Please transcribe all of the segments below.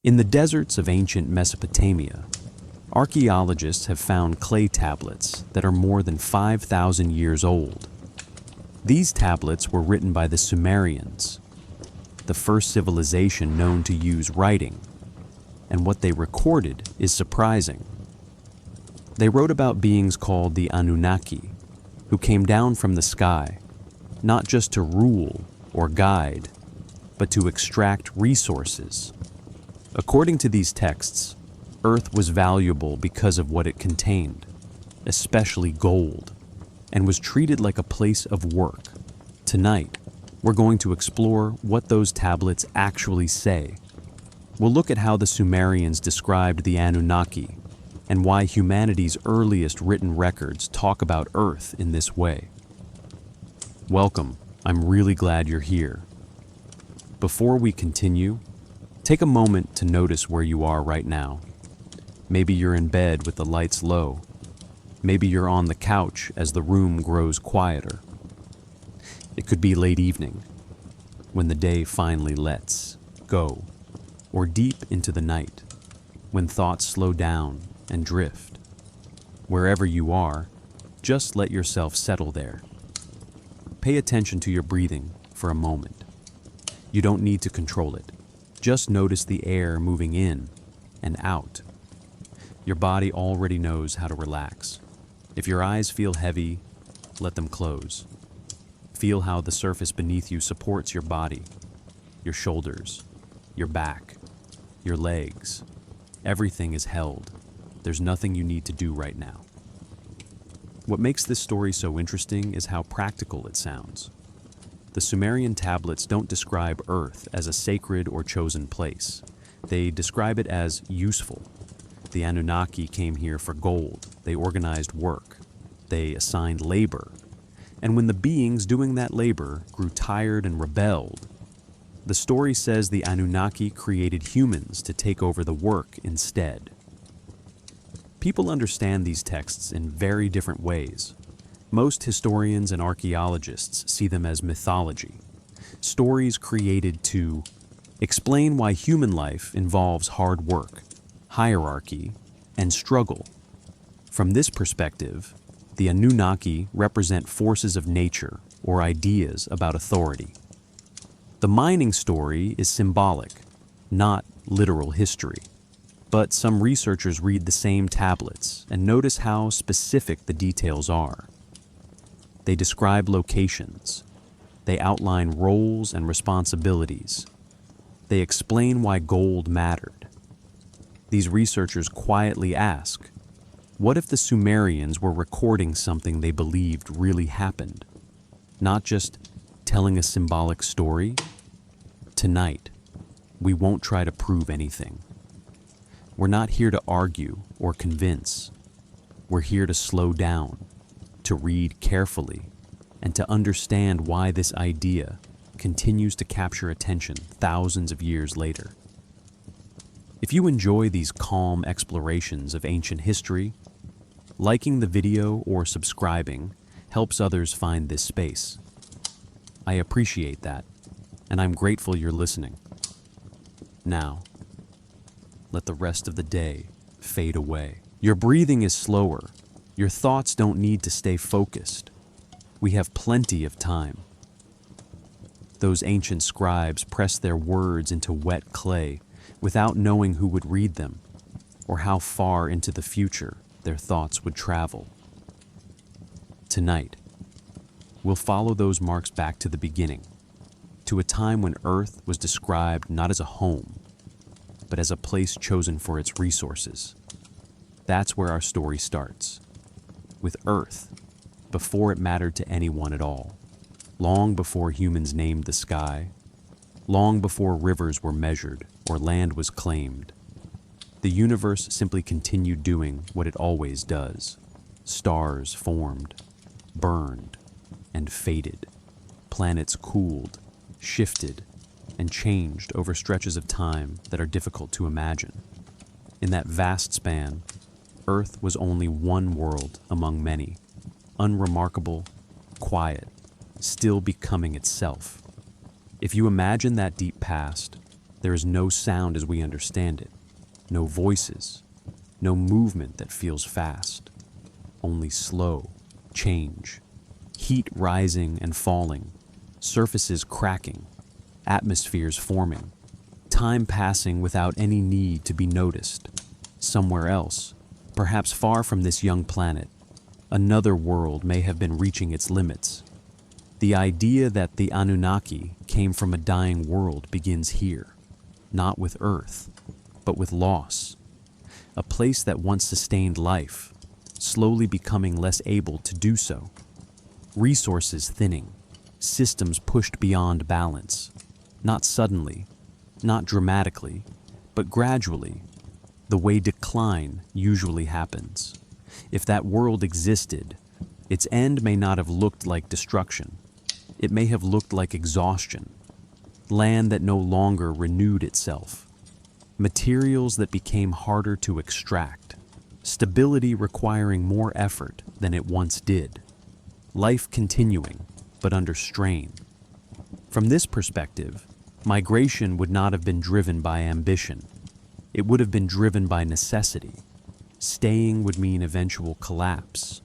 In the deserts of ancient Mesopotamia, archaeologists have found clay tablets that are more than 5,000 years old. These tablets were written by the Sumerians, the first civilization known to use writing, and what they recorded is surprising. They wrote about beings called the Anunnaki, who came down from the sky, not just to rule or guide, but to extract resources. According to these texts, Earth was valuable because of what it contained, especially gold, and was treated like a place of work. Tonight, we're going to explore what those tablets actually say. We'll look at how the Sumerians described the Anunnaki and why humanity's earliest written records talk about Earth in this way. Welcome. I'm really glad you're here. Before we continue, take a moment to notice where you are right now. Maybe you're in bed with the lights low. Maybe you're on the couch as the room grows quieter. It could be late evening, when the day finally lets go, or deep into the night, when thoughts slow down and drift. Wherever you are, just let yourself settle there. Pay attention to your breathing for a moment. You don't need to control it. Just notice the air moving in and out. Your body already knows how to relax. If your eyes feel heavy, let them close. Feel how the surface beneath you supports your body, your shoulders, your back, your legs. Everything is held. There's nothing you need to do right now. What makes this story so interesting is how practical it sounds. The Sumerian tablets don't describe Earth as a sacred or chosen place. They describe it as useful. The Anunnaki came here for gold. They organized work. They assigned labor. And when the beings doing that labor grew tired and rebelled, the story says the Anunnaki created humans to take over the work instead. People understand these texts in very different ways. Most historians and archaeologists see them as mythology, stories created to explain why human life involves hard work, hierarchy, and struggle. From this perspective, the Anunnaki represent forces of nature or ideas about authority. The mining story is symbolic, not literal history. But some researchers read the same tablets and notice how specific the details are. They describe locations. They outline roles and responsibilities. They explain why gold mattered. These researchers quietly ask, what if the Sumerians were recording something they believed really happened, not just telling a symbolic story? Tonight, we won't try to prove anything. We're not here to argue or convince. We're here to slow down, to read carefully, and to understand why this idea continues to capture attention thousands of years later. If you enjoy these calm explorations of ancient history, liking the video or subscribing helps others find this space. I appreciate that, and I'm grateful you're listening. Now, let the rest of the day fade away. Your breathing is slower. Your thoughts don't need to stay focused. We have plenty of time. Those ancient scribes pressed their words into wet clay without knowing who would read them or how far into the future their thoughts would travel. Tonight, we'll follow those marks back to the beginning, to a time when Earth was described not as a home, but as a place chosen for its resources. That's where our story starts, with Earth, before it mattered to anyone at all, long before humans named the sky, long before rivers were measured or land was claimed. The universe simply continued doing what it always does. Stars formed, burned, and faded. Planets cooled, shifted, and changed over stretches of time that are difficult to imagine. In that vast span, Earth was only one world among many, unremarkable, quiet, still becoming itself. If you imagine that deep past, There is no sound as we understand it, no voices, no movement that feels fast, only slow change, heat rising and falling, surfaces cracking, atmospheres forming, time passing without any need to be noticed. Somewhere else, perhaps far from this young planet, another world may have been reaching its limits. The idea that the Anunnaki came from a dying world begins here, not with Earth, but with loss. A place that once sustained life, slowly becoming less able to do so. Resources thinning, systems pushed beyond balance. Not suddenly, not dramatically, but gradually, the way decline usually happens. If that world existed, its end may not have looked like destruction. It may have looked like exhaustion, land that no longer renewed itself, materials that became harder to extract, stability requiring more effort than it once did, life continuing but under strain. From this perspective, migration would not have been driven by ambition. It would have been driven by necessity. Staying would mean eventual collapse.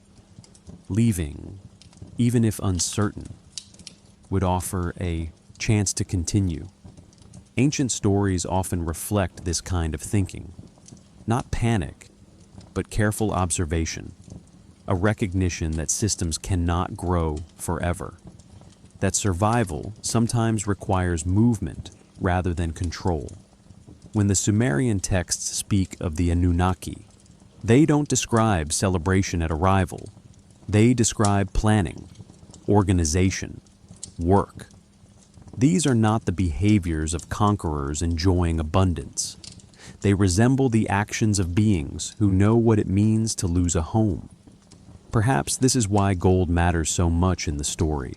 Leaving, even if uncertain, would offer a chance to continue. Ancient stories often reflect this kind of thinking. Not panic, but careful observation. A recognition that systems cannot grow forever. That survival sometimes requires movement rather than control. When the Sumerian texts speak of the Anunnaki, they don't describe celebration at arrival. They describe planning, organization, work. These are not the behaviors of conquerors enjoying abundance. They resemble the actions of beings who know what it means to lose a home. Perhaps this is why gold matters so much in the story.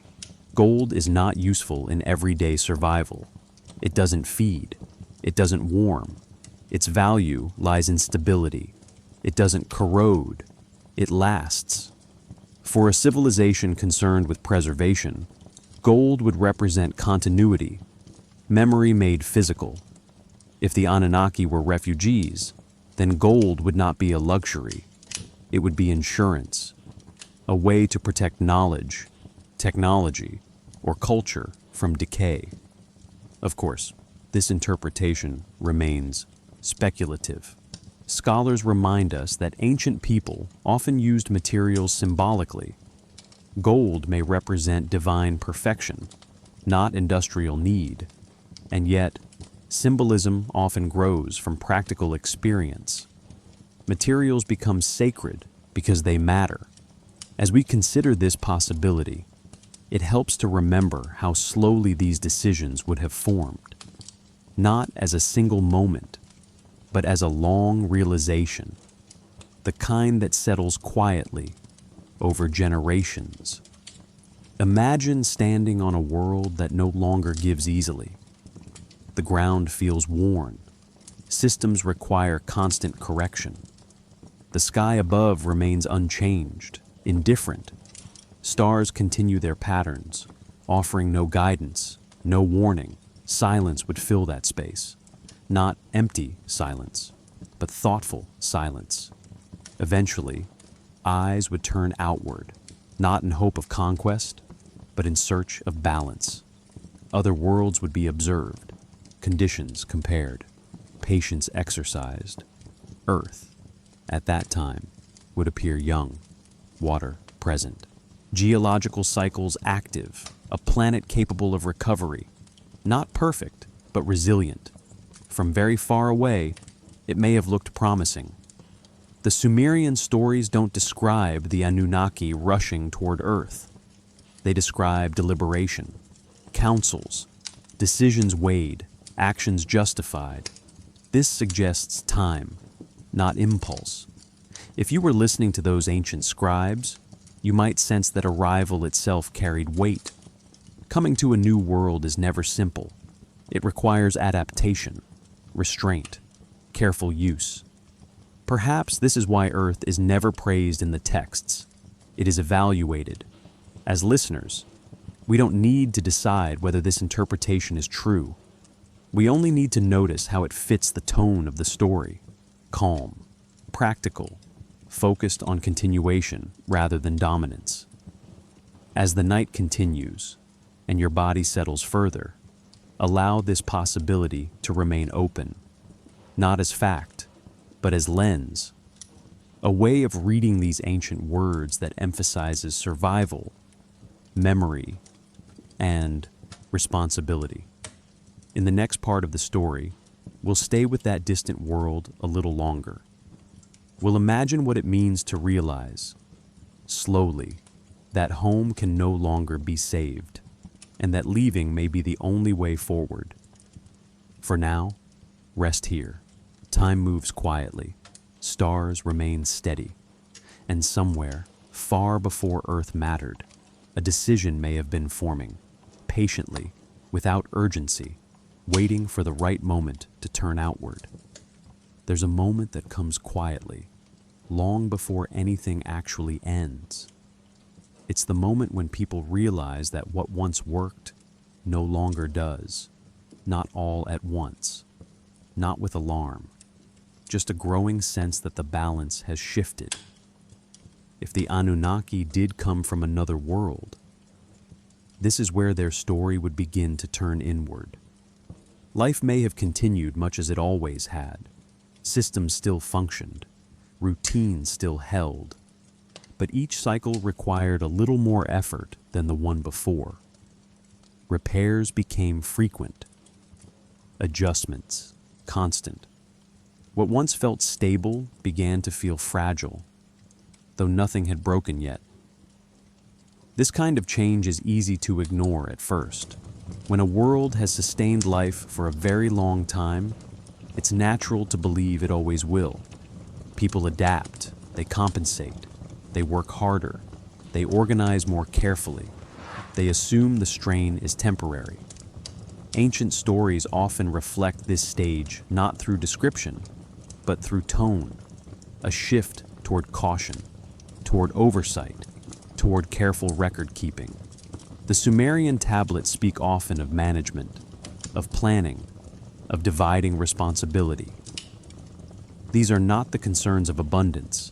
Gold is not useful in everyday survival. It doesn't feed. It doesn't warm. Its value lies in stability. It doesn't corrode. It lasts. For a civilization concerned with preservation, gold would represent continuity, memory made physical. If the Anunnaki were refugees, then gold would not be a luxury. It would be insurance, a way to protect knowledge, technology, or culture from decay. Of course, this interpretation remains speculative. Scholars remind us that ancient people often used materials symbolically. Gold may represent divine perfection, not industrial need, and yet symbolism often grows from practical experience. Materials become sacred because they matter. As we consider this possibility, it helps to remember how slowly these decisions would have formed, not as a single moment, but as a long realization, the kind that settles quietly over generations. Imagine standing on a world that no longer gives easily. The ground feels worn. Systems require constant correction. The sky above remains unchanged, indifferent. Stars continue their patterns, offering no guidance, no warning. Silence would fill that space. Not empty silence, but thoughtful silence. Eventually, eyes would turn outward, not in hope of conquest, but in search of balance. Other worlds would be observed, conditions compared, patience exercised. Earth, at that time, would appear young, water present, geological cycles active, a planet capable of recovery, not perfect, but resilient. From very far away, it may have looked promising. The Sumerian stories don't describe the Anunnaki rushing toward Earth. They describe deliberation, councils, decisions weighed, actions justified. This suggests time, not impulse. If you were listening to those ancient scribes, you might sense that arrival itself carried weight. Coming to a new world is never simple. It requires adaptation, restraint, careful use. Perhaps this is why Earth is never praised in the texts. It is evaluated. As listeners, we don't need to decide whether this interpretation is true. We only need to notice how it fits the tone of the story: calm, practical, focused on continuation rather than dominance. As the night continues and your body settles further, allow this possibility to remain open, not as fact, but as lens, a way of reading these ancient words that emphasizes survival, memory, and responsibility. In the next part of the story, we'll stay with that distant world a little longer. We'll imagine what it means to realize, slowly, that home can no longer be saved, and that leaving may be the only way forward. For now, rest here. Time moves quietly, stars remain steady, and somewhere, far before Earth mattered, a decision may have been forming, patiently, without urgency, waiting for the right moment to turn outward. There's a moment that comes quietly, long before anything actually ends. It's the moment when people realize that what once worked no longer does, not all at once, not with alarm, just a growing sense that the balance has shifted. If the Anunnaki did come from another world, this is where their story would begin to turn inward. Life may have continued much as it always had. Systems still functioned, routines still held, but each cycle required a little more effort than the one before. Repairs became frequent, adjustments constant. What once felt stable began to feel fragile, though nothing had broken yet. This kind of change is easy to ignore at first. When a world has sustained life for a very long time, it's natural to believe it always will. People adapt, they compensate, they work harder, they organize more carefully, they assume the strain is temporary. Ancient stories often reflect this stage not through description, but through tone, a shift toward caution, toward oversight, toward careful record-keeping. The Sumerian tablets speak often of management, of planning, of dividing responsibility. These are not the concerns of abundance,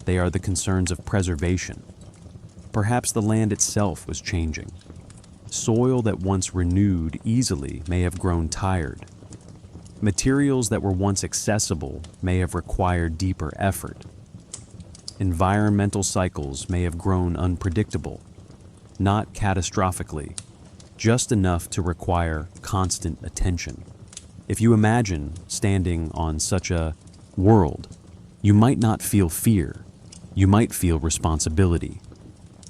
they are the concerns of preservation. Perhaps the land itself was changing. Soil that once renewed easily may have grown tired. Materials that were once accessible may have required deeper effort. Environmental cycles may have grown unpredictable, not catastrophically, just enough to require constant attention. If you imagine standing on such a world, you might not feel fear, you might feel responsibility,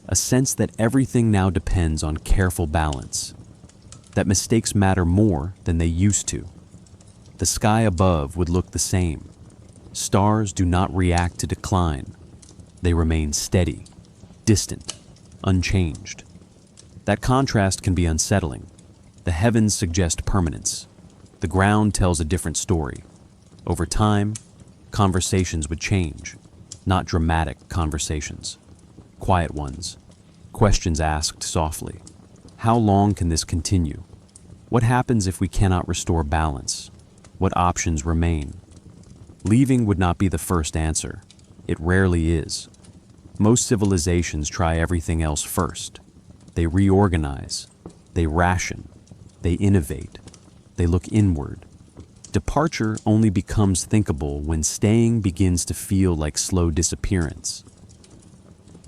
a sense that everything now depends on careful balance, that mistakes matter more than they used to. The sky above would look the same. Stars do not react to decline. They remain steady, distant, unchanged. That contrast can be unsettling. The heavens suggest permanence. The ground tells a different story. Over time, conversations would change, not dramatic conversations. Quiet ones, questions asked softly. How long can this continue? What happens if we cannot restore balance? What options remain? Leaving would not be the first answer. It rarely is. Most civilizations try everything else first. They reorganize, they ration, they innovate, they look inward. Departure only becomes thinkable when staying begins to feel like slow disappearance.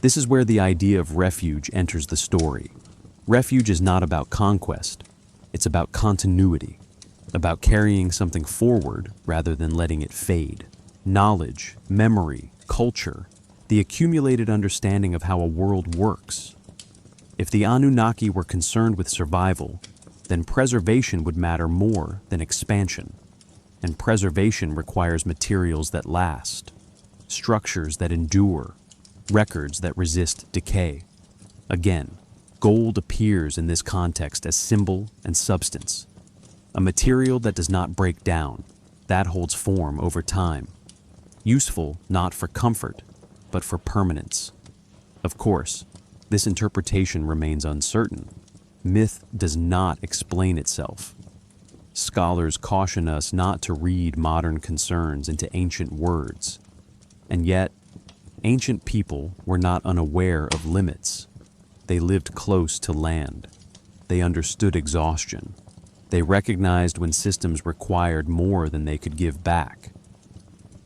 This is where the idea of refuge enters the story. Refuge is not about conquest, it's about continuity, about carrying something forward rather than letting it fade. Knowledge, memory, culture, the accumulated understanding of how a world works. If the Anunnaki were concerned with survival, then preservation would matter more than expansion. And preservation requires materials that last, structures that endure, records that resist decay. Again, gold appears in this context as symbol and substance. A material that does not break down, that holds form over time. Useful not for comfort, but for permanence. Of course, this interpretation remains uncertain. Myth does not explain itself. Scholars caution us not to read modern concerns into ancient words, and yet, ancient people were not unaware of limits. They lived close to land. They understood exhaustion. They recognized when systems required more than they could give back.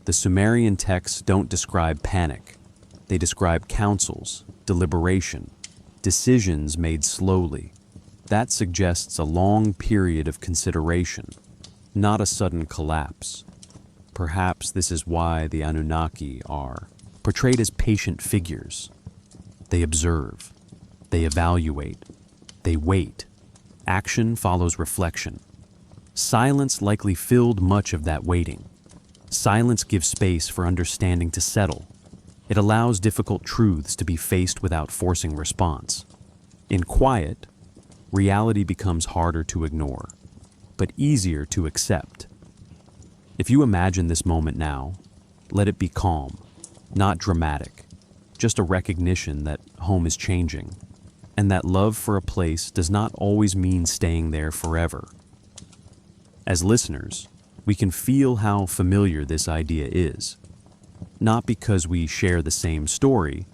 The Sumerian texts don't describe panic. They describe councils, deliberation, decisions made slowly. That suggests a long period of consideration, not a sudden collapse. Perhaps this is why the Anunnaki are portrayed as patient figures. They observe, they evaluate, they wait. Action follows reflection. Silence likely filled much of that waiting. Silence gives space for understanding to settle. It allows difficult truths to be faced without forcing response. In quiet, reality becomes harder to ignore, but easier to accept. If you imagine this moment now, let it be calm, not dramatic, just a recognition that home is changing, and that love for a place does not always mean staying there forever. As listeners, we can feel how familiar this idea is, not because we share the same story,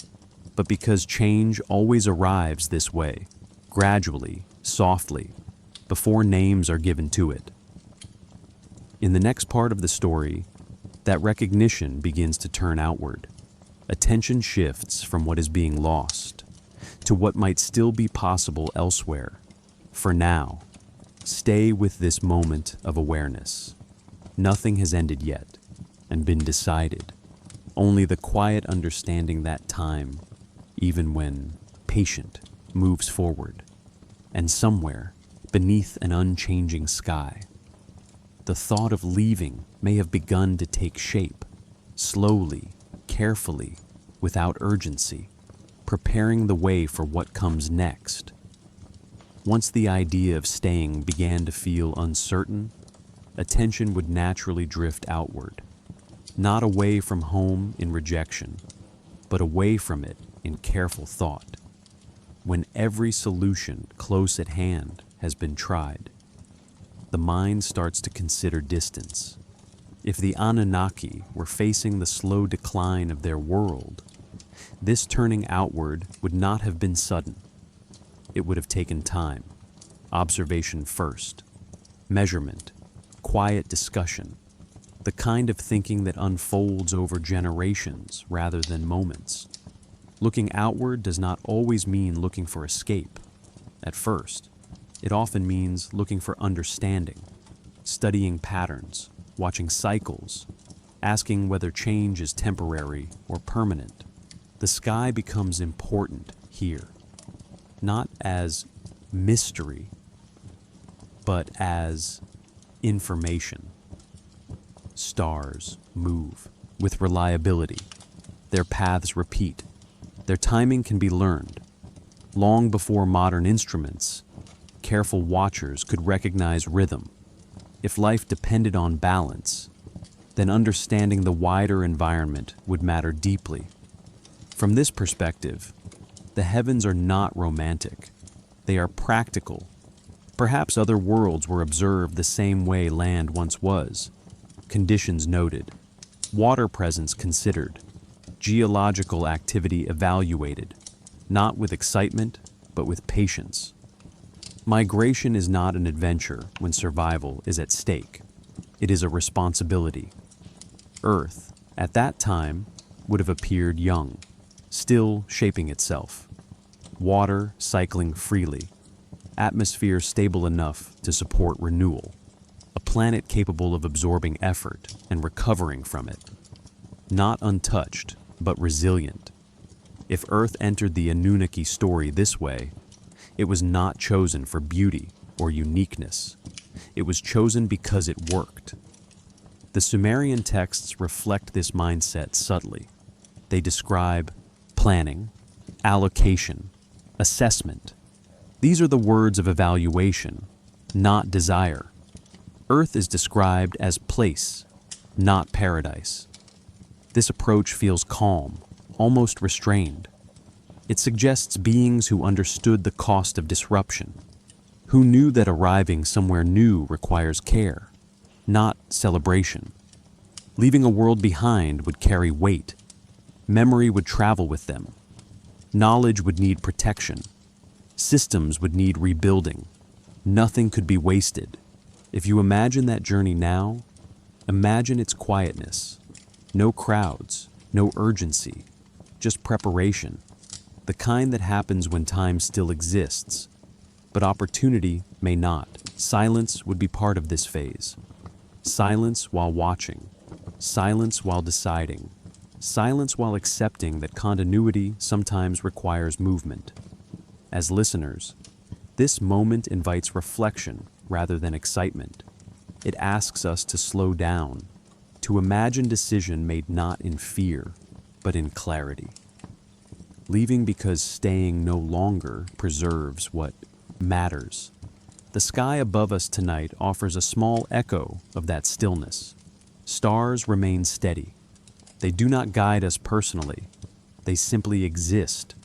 but because change always arrives this way, gradually, softly, before names are given to it. In the next part of the story, that recognition begins to turn outward. Attention shifts from what is being lost to what might still be possible elsewhere. For now, stay with this moment of awareness. Nothing has ended yet and been decided. Only the quiet understanding that time, even when patient, moves forward. And somewhere, beneath an unchanging sky, the thought of leaving may have begun to take shape, slowly, carefully, without urgency, preparing the way for what comes next. Once the idea of staying began to feel uncertain, attention would naturally drift outward, not away from home in rejection, but away from it in careful thought. When every solution close at hand has been tried, the mind starts to consider distance. If the Anunnaki were facing the slow decline of their world, this turning outward would not have been sudden. It would have taken time, observation first, measurement, quiet discussion, the kind of thinking that unfolds over generations rather than moments. Looking outward does not always mean looking for escape. At first, it often means looking for understanding, studying patterns, watching cycles, asking whether change is temporary or permanent. The sky becomes important here, not as mystery, but as information. Stars move with reliability. Their paths repeat. Their timing can be learned. Long before modern instruments, careful watchers could recognize rhythm. If life depended on balance, then understanding the wider environment would matter deeply. From this perspective, the heavens are not romantic. They are practical. Perhaps other worlds were observed the same way land once was. Conditions noted, water presence considered, geological activity evaluated, not with excitement, but with patience. Migration is not an adventure when survival is at stake. It is a responsibility. Earth, at that time, would have appeared young, still shaping itself. Water cycling freely, atmosphere stable enough to support renewal, a planet capable of absorbing effort and recovering from it. Not untouched, but resilient. If Earth entered the Anunnaki story this way, it was not chosen for beauty or uniqueness. It was chosen because it worked. The Sumerian texts reflect this mindset subtly. They describe planning, allocation, assessment. These are the words of evaluation, not desire. Earth is described as place, not paradise. This approach feels calm, almost restrained. It suggests beings who understood the cost of disruption, Who knew that arriving somewhere new requires care, not celebration? Leaving a world behind would carry weight. Memory would travel with them. Knowledge would need protection. Systems would need rebuilding. Nothing could be wasted. If you imagine that journey now, imagine its quietness. No crowds, no urgency, just preparation. The kind that happens when time still exists. But opportunity may not. Silence would be part of this phase. Silence while watching. Silence while deciding. Silence while accepting that continuity sometimes requires movement. As listeners, this moment invites reflection rather than excitement. It asks us to slow down, to imagine decision made not in fear, but in clarity. Leaving because staying no longer preserves what matters. The sky above us tonight offers a small echo of that stillness. Stars remain steady. They do not guide us personally. They simply exist,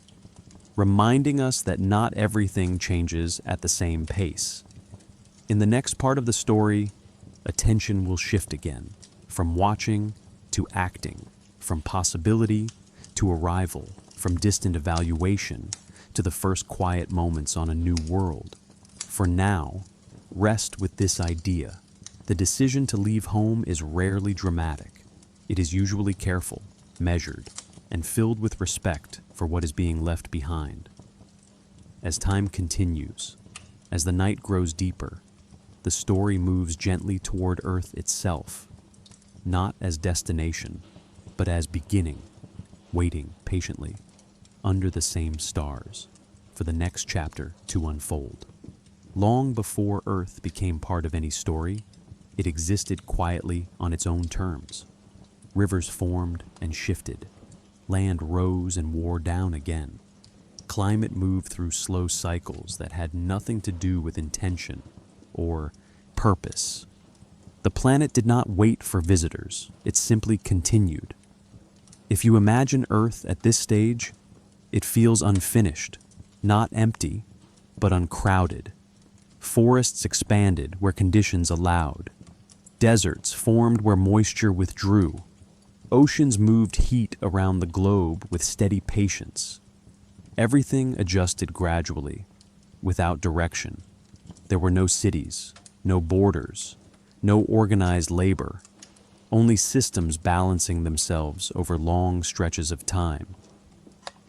reminding us that not everything changes at the same pace. In the next part of the story, attention will shift again, from watching to acting, from possibility to arrival, from distant evaluation to the first quiet moments on a new world. For now, rest with this idea. The decision to leave home is rarely dramatic. It is usually careful, measured, and filled with respect for what is being left behind. As time continues, as the night grows deeper, the story moves gently toward Earth itself, not as destination, but as beginning, waiting patiently under the same stars for the next chapter to unfold. Long before Earth became part of any story, it existed quietly on its own terms. Rivers formed and shifted. Land rose and wore down again. Climate moved through slow cycles that had nothing to do with intention or purpose. The planet did not wait for visitors. It simply continued. If you imagine Earth at this stage, it feels unfinished, not empty, but uncrowded. Forests expanded where conditions allowed. Deserts formed where moisture withdrew. Oceans moved heat around the globe with steady patience. Everything adjusted gradually, without direction. There were no cities, no borders, no organized labor, only systems balancing themselves over long stretches of time.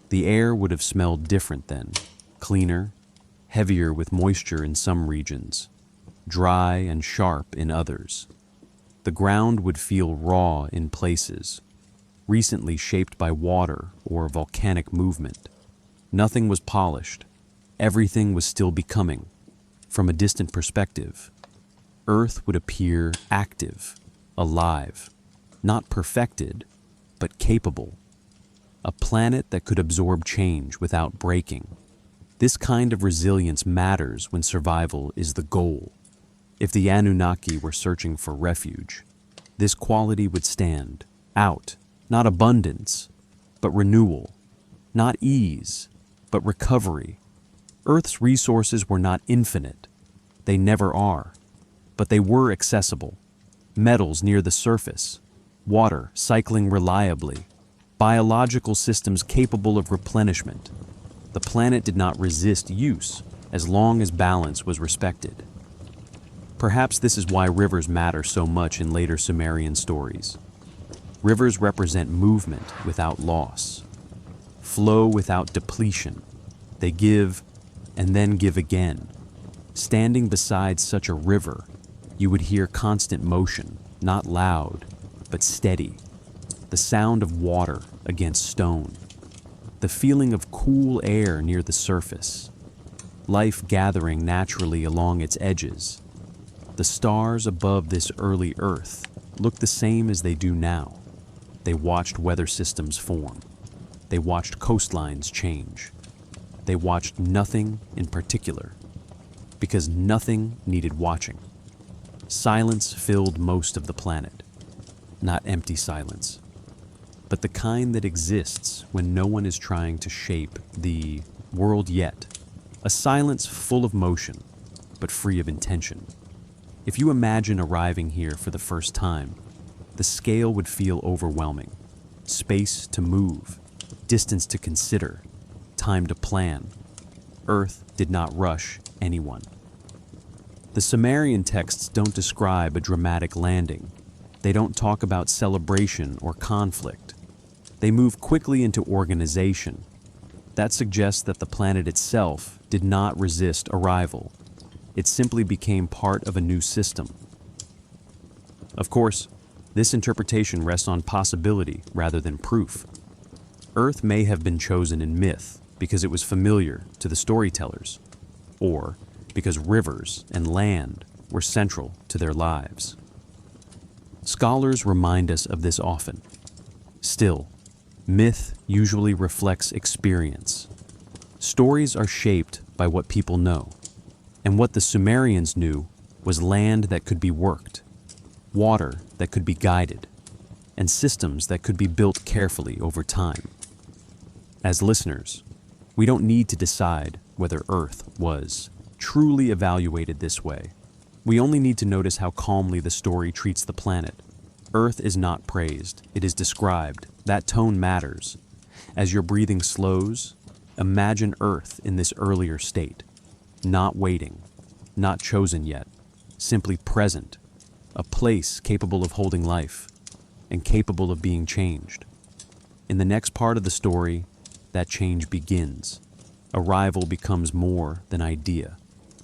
The air would have smelled different then, cleaner, heavier with moisture in some regions, dry and sharp in others. The ground would feel raw in places, recently shaped by water or volcanic movement. Nothing was polished. Everything was still becoming. From a distant perspective, Earth would appear active, alive, not perfected, but capable. A planet that could absorb change without breaking. This kind of resilience matters when survival is the goal. If the Anunnaki were searching for refuge, this quality would stand out, not abundance, but renewal, not ease, but recovery. Earth's resources were not infinite. They never are, but they were accessible. Metals near the surface, water cycling reliably, biological systems capable of replenishment. The planet did not resist use as long as balance was respected. Perhaps this is why rivers matter so much in later Sumerian stories. Rivers represent movement without loss, flow without depletion. They give and then give again. Standing beside such a river, you would hear constant motion, not loud, but steady. The sound of water against stone. The feeling of cool air near the surface. Life gathering naturally along its edges. The stars above this early Earth looked the same as they do now. They watched weather systems form. They watched coastlines change. They watched nothing in particular, because nothing needed watching. Silence filled most of the planet. Not empty silence, but the kind that exists when no one is trying to shape the world yet. A silence full of motion, but free of intention. If you imagine arriving here for the first time, the scale would feel overwhelming. Space to move, distance to consider, time to plan. Earth did not rush anyone. The Sumerian texts don't describe a dramatic landing. They don't talk about celebration or conflict. They move quickly into organization. That suggests that the planet itself did not resist arrival. It simply became part of a new system. Of course, this interpretation rests on possibility rather than proof. Earth may have been chosen in myth because it was familiar to the storytellers, or because rivers and land were central to their lives. Scholars remind us of this often. Still, myth usually reflects experience. Stories are shaped by what people know, and what the Sumerians knew was land that could be worked, water that could be guided, and systems that could be built carefully over time. As listeners, we don't need to decide whether Earth was truly evaluated this way. We only need to notice how calmly the story treats the planet. Earth is not praised, it is described. That tone matters. As your breathing slows, imagine Earth in this earlier state, not waiting, not chosen yet, simply present, a place capable of holding life and capable of being changed. In the next part of the story, that change begins. Arrival becomes more than idea.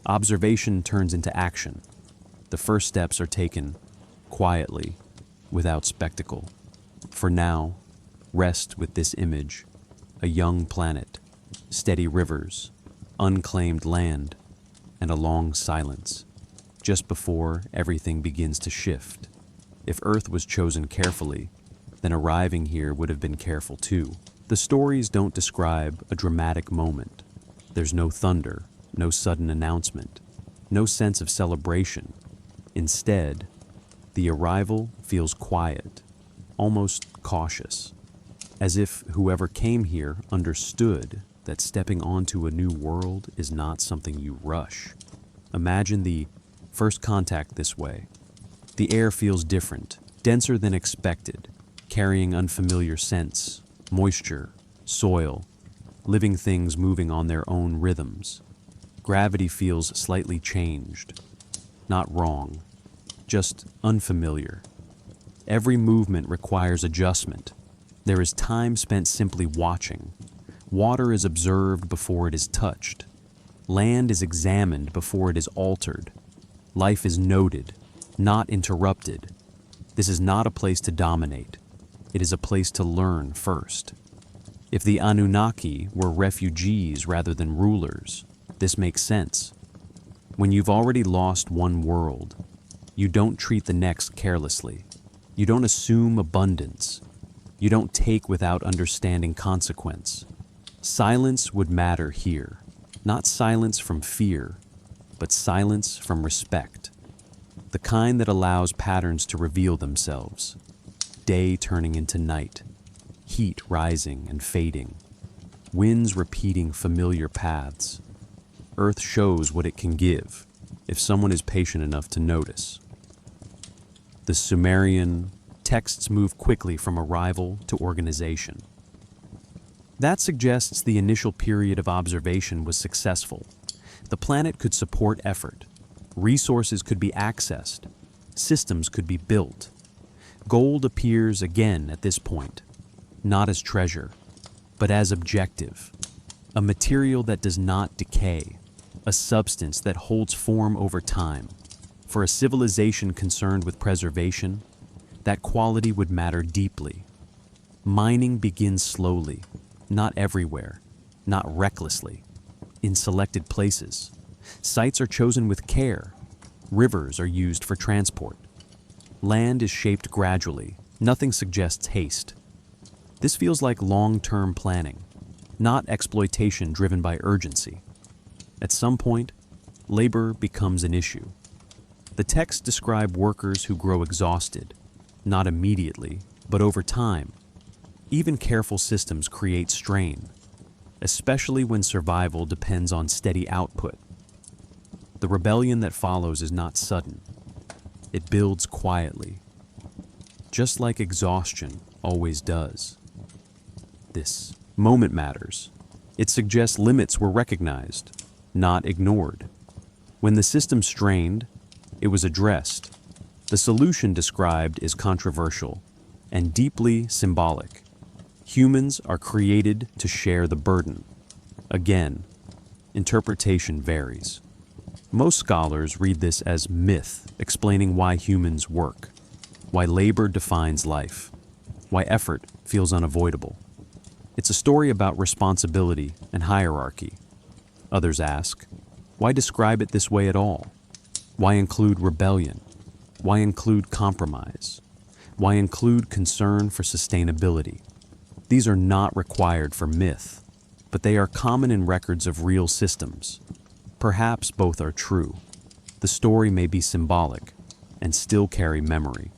Observation turns into action. The first steps are taken quietly, without spectacle. For now, rest with this image: a young planet, steady rivers, unclaimed land, and a long silence, just before everything begins to shift. If Earth was chosen carefully, then arriving here would have been careful too. The stories don't describe a dramatic moment. There's no thunder, no sudden announcement, no sense of celebration. Instead, the arrival feels quiet, almost cautious, as if whoever came here understood that stepping onto a new world is not something you rush. Imagine the first contact this way. The air feels different, denser than expected, carrying unfamiliar scents, moisture, soil, living things moving on their own rhythms. Gravity feels slightly changed, not wrong, just unfamiliar. Every movement requires adjustment. There is time spent simply watching. Water is observed before it is touched. Land is examined before it is altered. Life is noted, not interrupted. This is not a place to dominate. It is a place to learn first. If the Anunnaki were refugees rather than rulers, this makes sense. When you've already lost one world, you don't treat the next carelessly. You don't assume abundance. You don't take without understanding consequence. Silence would matter here, not silence from fear, but silence from respect. The kind that allows patterns to reveal themselves. Day turning into night, heat rising and fading, winds repeating familiar paths. Earth shows what it can give, if someone is patient enough to notice. The Sumerian texts move quickly from arrival to organization. That suggests the initial period of observation was successful. The planet could support effort. Resources could be accessed. Systems could be built. Gold appears again at this point, not as treasure, but as objective, a material that does not decay, a substance that holds form over time. For a civilization concerned with preservation, that quality would matter deeply. Mining begins slowly, not everywhere, not recklessly, in selected places. Sites are chosen with care. Rivers are used for transport. Land is shaped gradually. Nothing suggests haste. This feels like long-term planning, not exploitation driven by urgency. At some point, labor becomes an issue. The texts describe workers who grow exhausted, not immediately, but over time. Even careful systems create strain, especially when survival depends on steady output. The rebellion that follows is not sudden. It builds quietly, just like exhaustion always does. This moment matters. It suggests limits were recognized, not ignored. When the system strained, it was addressed. The solution described is controversial and deeply symbolic. Humans are created to share the burden. Again, interpretation varies. Most scholars read this as myth, explaining why humans work, why labor defines life, why effort feels unavoidable. It's a story about responsibility and hierarchy. Others ask, why describe it this way at all? Why include rebellion? Why include compromise? Why include concern for sustainability? These are not required for myth, but they are common in records of real systems. Perhaps both are true. The story may be symbolic and still carry memory.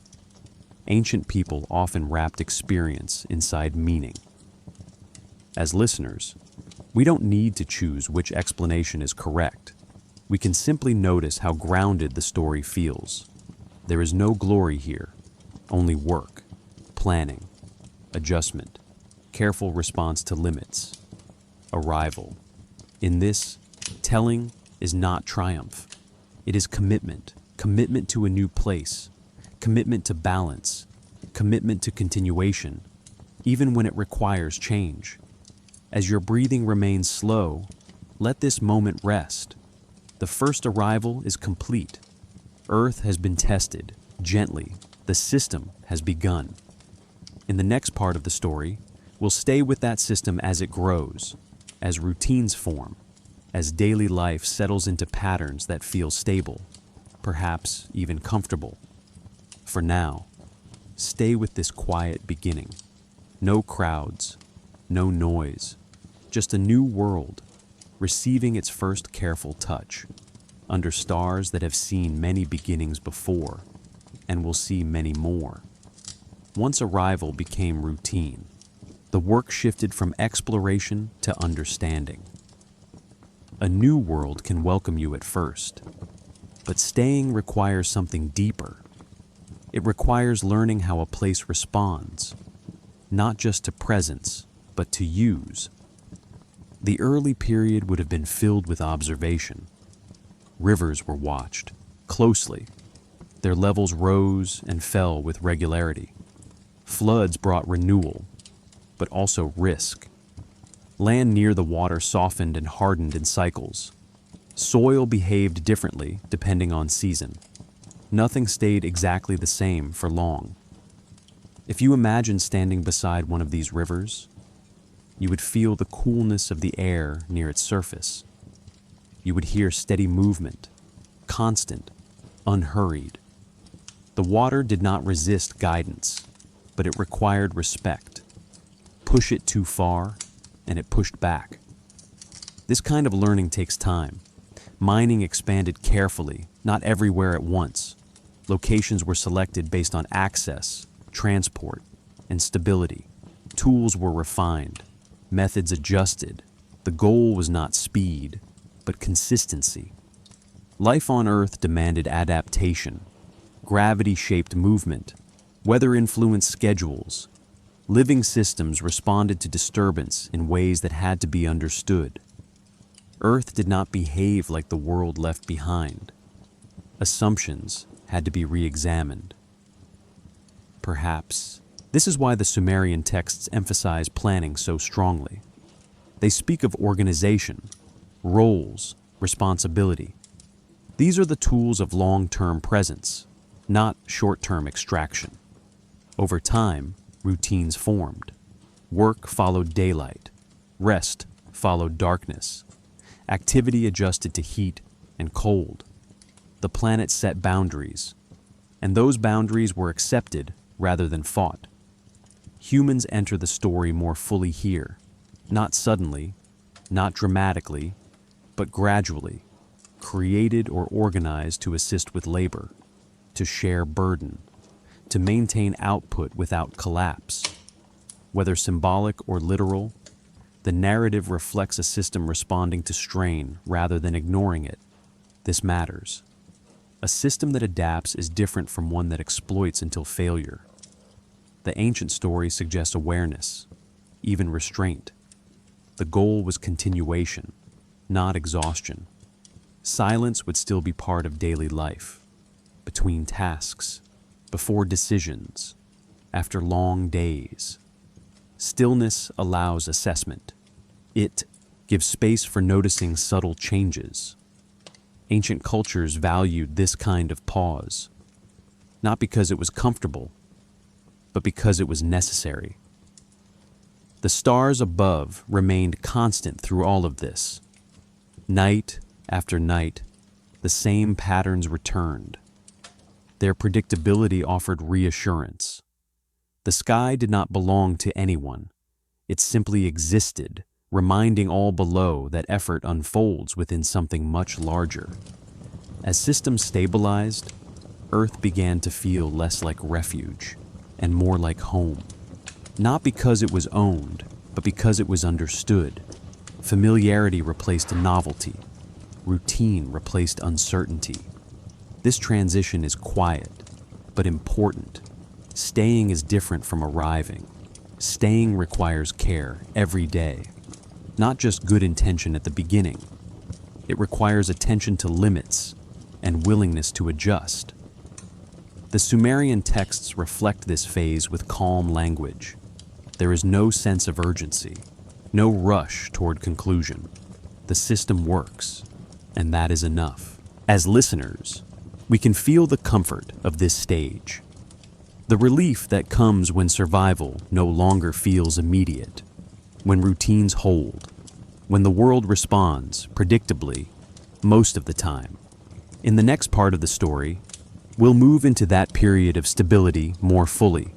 Ancient people often wrapped experience inside meaning. As listeners, we don't need to choose which explanation is correct. We can simply notice how grounded the story feels. There is no glory here, only work, planning, adjustment, careful response to limits, arrival. In this, telling is not triumph. It is commitment, commitment to a new place, commitment to balance, commitment to continuation, even when it requires change. As your breathing remains slow, let this moment rest. The first arrival is complete. Earth has been tested, gently. The system has begun. In the next part of the story, we'll stay with that system as it grows, as routines form, as daily life settles into patterns that feel stable, perhaps even comfortable. For now, stay with this quiet beginning. No crowds, no noise, just a new world, receiving its first careful touch, under stars that have seen many beginnings before, and will see many more. Once arrival became routine, the work shifted from exploration to understanding. A new world can welcome you at first, but staying requires something deeper. It requires learning how a place responds, not just to presence, but to use. The early period would have been filled with observation. Rivers were watched closely. Their levels rose and fell with regularity. Floods brought renewal, but also risk. Land near the water softened and hardened in cycles. Soil behaved differently depending on season. Nothing stayed exactly the same for long. If you imagine standing beside one of these rivers, you would feel the coolness of the air near its surface. You would hear steady movement, constant, unhurried. The water did not resist guidance, but it required respect. Push it too far, and it pushed back. This kind of learning takes time. Mining expanded carefully, not everywhere at once. Locations were selected based on access, transport, and stability. Tools were refined, methods adjusted. The goal was not speed, but consistency. Life on Earth demanded adaptation. Gravity shaped movement. Weather influenced schedules. Living systems responded to disturbance in ways that had to be understood. Earth did not behave like the world left behind. Assumptions had to be re-examined. Perhaps this is why the Sumerian texts emphasize planning so strongly. They speak of organization, roles, responsibility. These are the tools of long-term presence, not short-term extraction. Over time, routines formed. Work followed daylight. Rest followed darkness. Activity adjusted to heat and cold. The planet set boundaries, and those boundaries were accepted rather than fought. Humans enter the story more fully here, not suddenly, not dramatically, but gradually, created or organized to assist with labor, to share burden, to maintain output without collapse. Whether symbolic or literal, the narrative reflects a system responding to strain rather than ignoring it. This matters. A system that adapts is different from one that exploits until failure. The ancient story suggests awareness, even restraint. The goal was continuation, not exhaustion. Silence would still be part of daily life, between tasks, before decisions, after long days. Stillness allows assessment. It gives space for noticing subtle changes. Ancient cultures valued this kind of pause, not because it was comfortable, but because it was necessary. The stars above remained constant through all of this. Night after night, the same patterns returned. Their predictability offered reassurance. The sky did not belong to anyone. It simply existed, reminding all below that effort unfolds within something much larger. As systems stabilized, Earth began to feel less like refuge and more like home. Not because it was owned, but because it was understood. Familiarity replaced novelty. Routine replaced uncertainty. This transition is quiet, but important. Staying is different from arriving. Staying requires care every day. Not just good intention at the beginning. It requires attention to limits and willingness to adjust. The Sumerian texts reflect this phase with calm language. There is no sense of urgency, no rush toward conclusion. The system works, and that is enough. As listeners, we can feel the comfort of this stage. The relief that comes when survival no longer feels immediate, when routines hold, when the world responds predictably most of the time. In the next part of the story, we'll move into that period of stability more fully.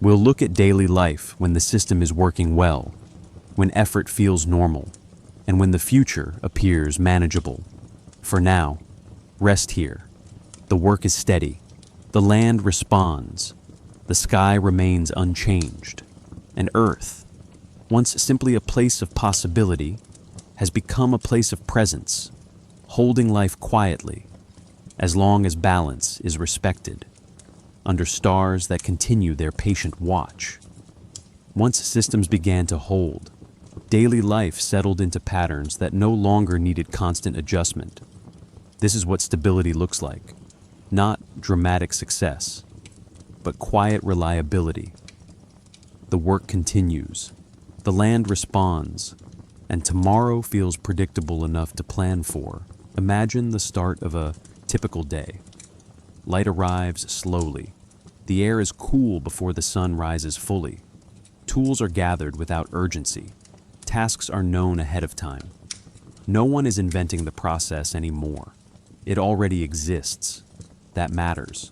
We'll look at daily life when the system is working well, when effort feels normal, and when the future appears manageable. For now, rest here. The work is steady. The land responds. The sky remains unchanged. And Earth, once simply a place of possibility, has become a place of presence, holding life quietly, as long as balance is respected, under stars that continue their patient watch. Once systems began to hold, daily life settled into patterns that no longer needed constant adjustment. This is what stability looks like. Not dramatic success, but quiet reliability. The work continues. The land responds, and tomorrow feels predictable enough to plan for. Imagine the start of a typical day. Light arrives slowly. The air is cool before the sun rises fully. Tools are gathered without urgency. Tasks are known ahead of time. No one is inventing the process anymore. It already exists. That matters.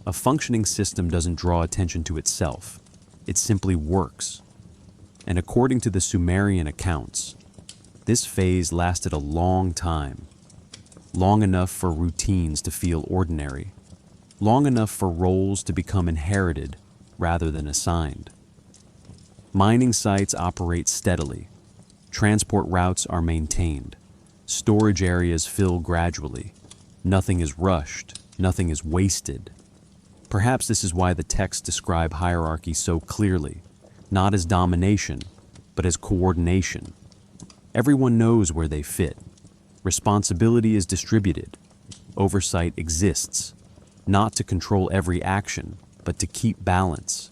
A functioning system doesn't draw attention to itself. It simply works. And according to the Sumerian accounts, this phase lasted a long time. Long enough for routines to feel ordinary. Long enough for roles to become inherited rather than assigned. Mining sites operate steadily. Transport routes are maintained. Storage areas fill gradually. Nothing is rushed. Nothing is wasted. Perhaps this is why the texts describe hierarchy so clearly, not as domination, but as coordination. Everyone knows where they fit. Responsibility is distributed. Oversight exists, not to control every action, but to keep balance.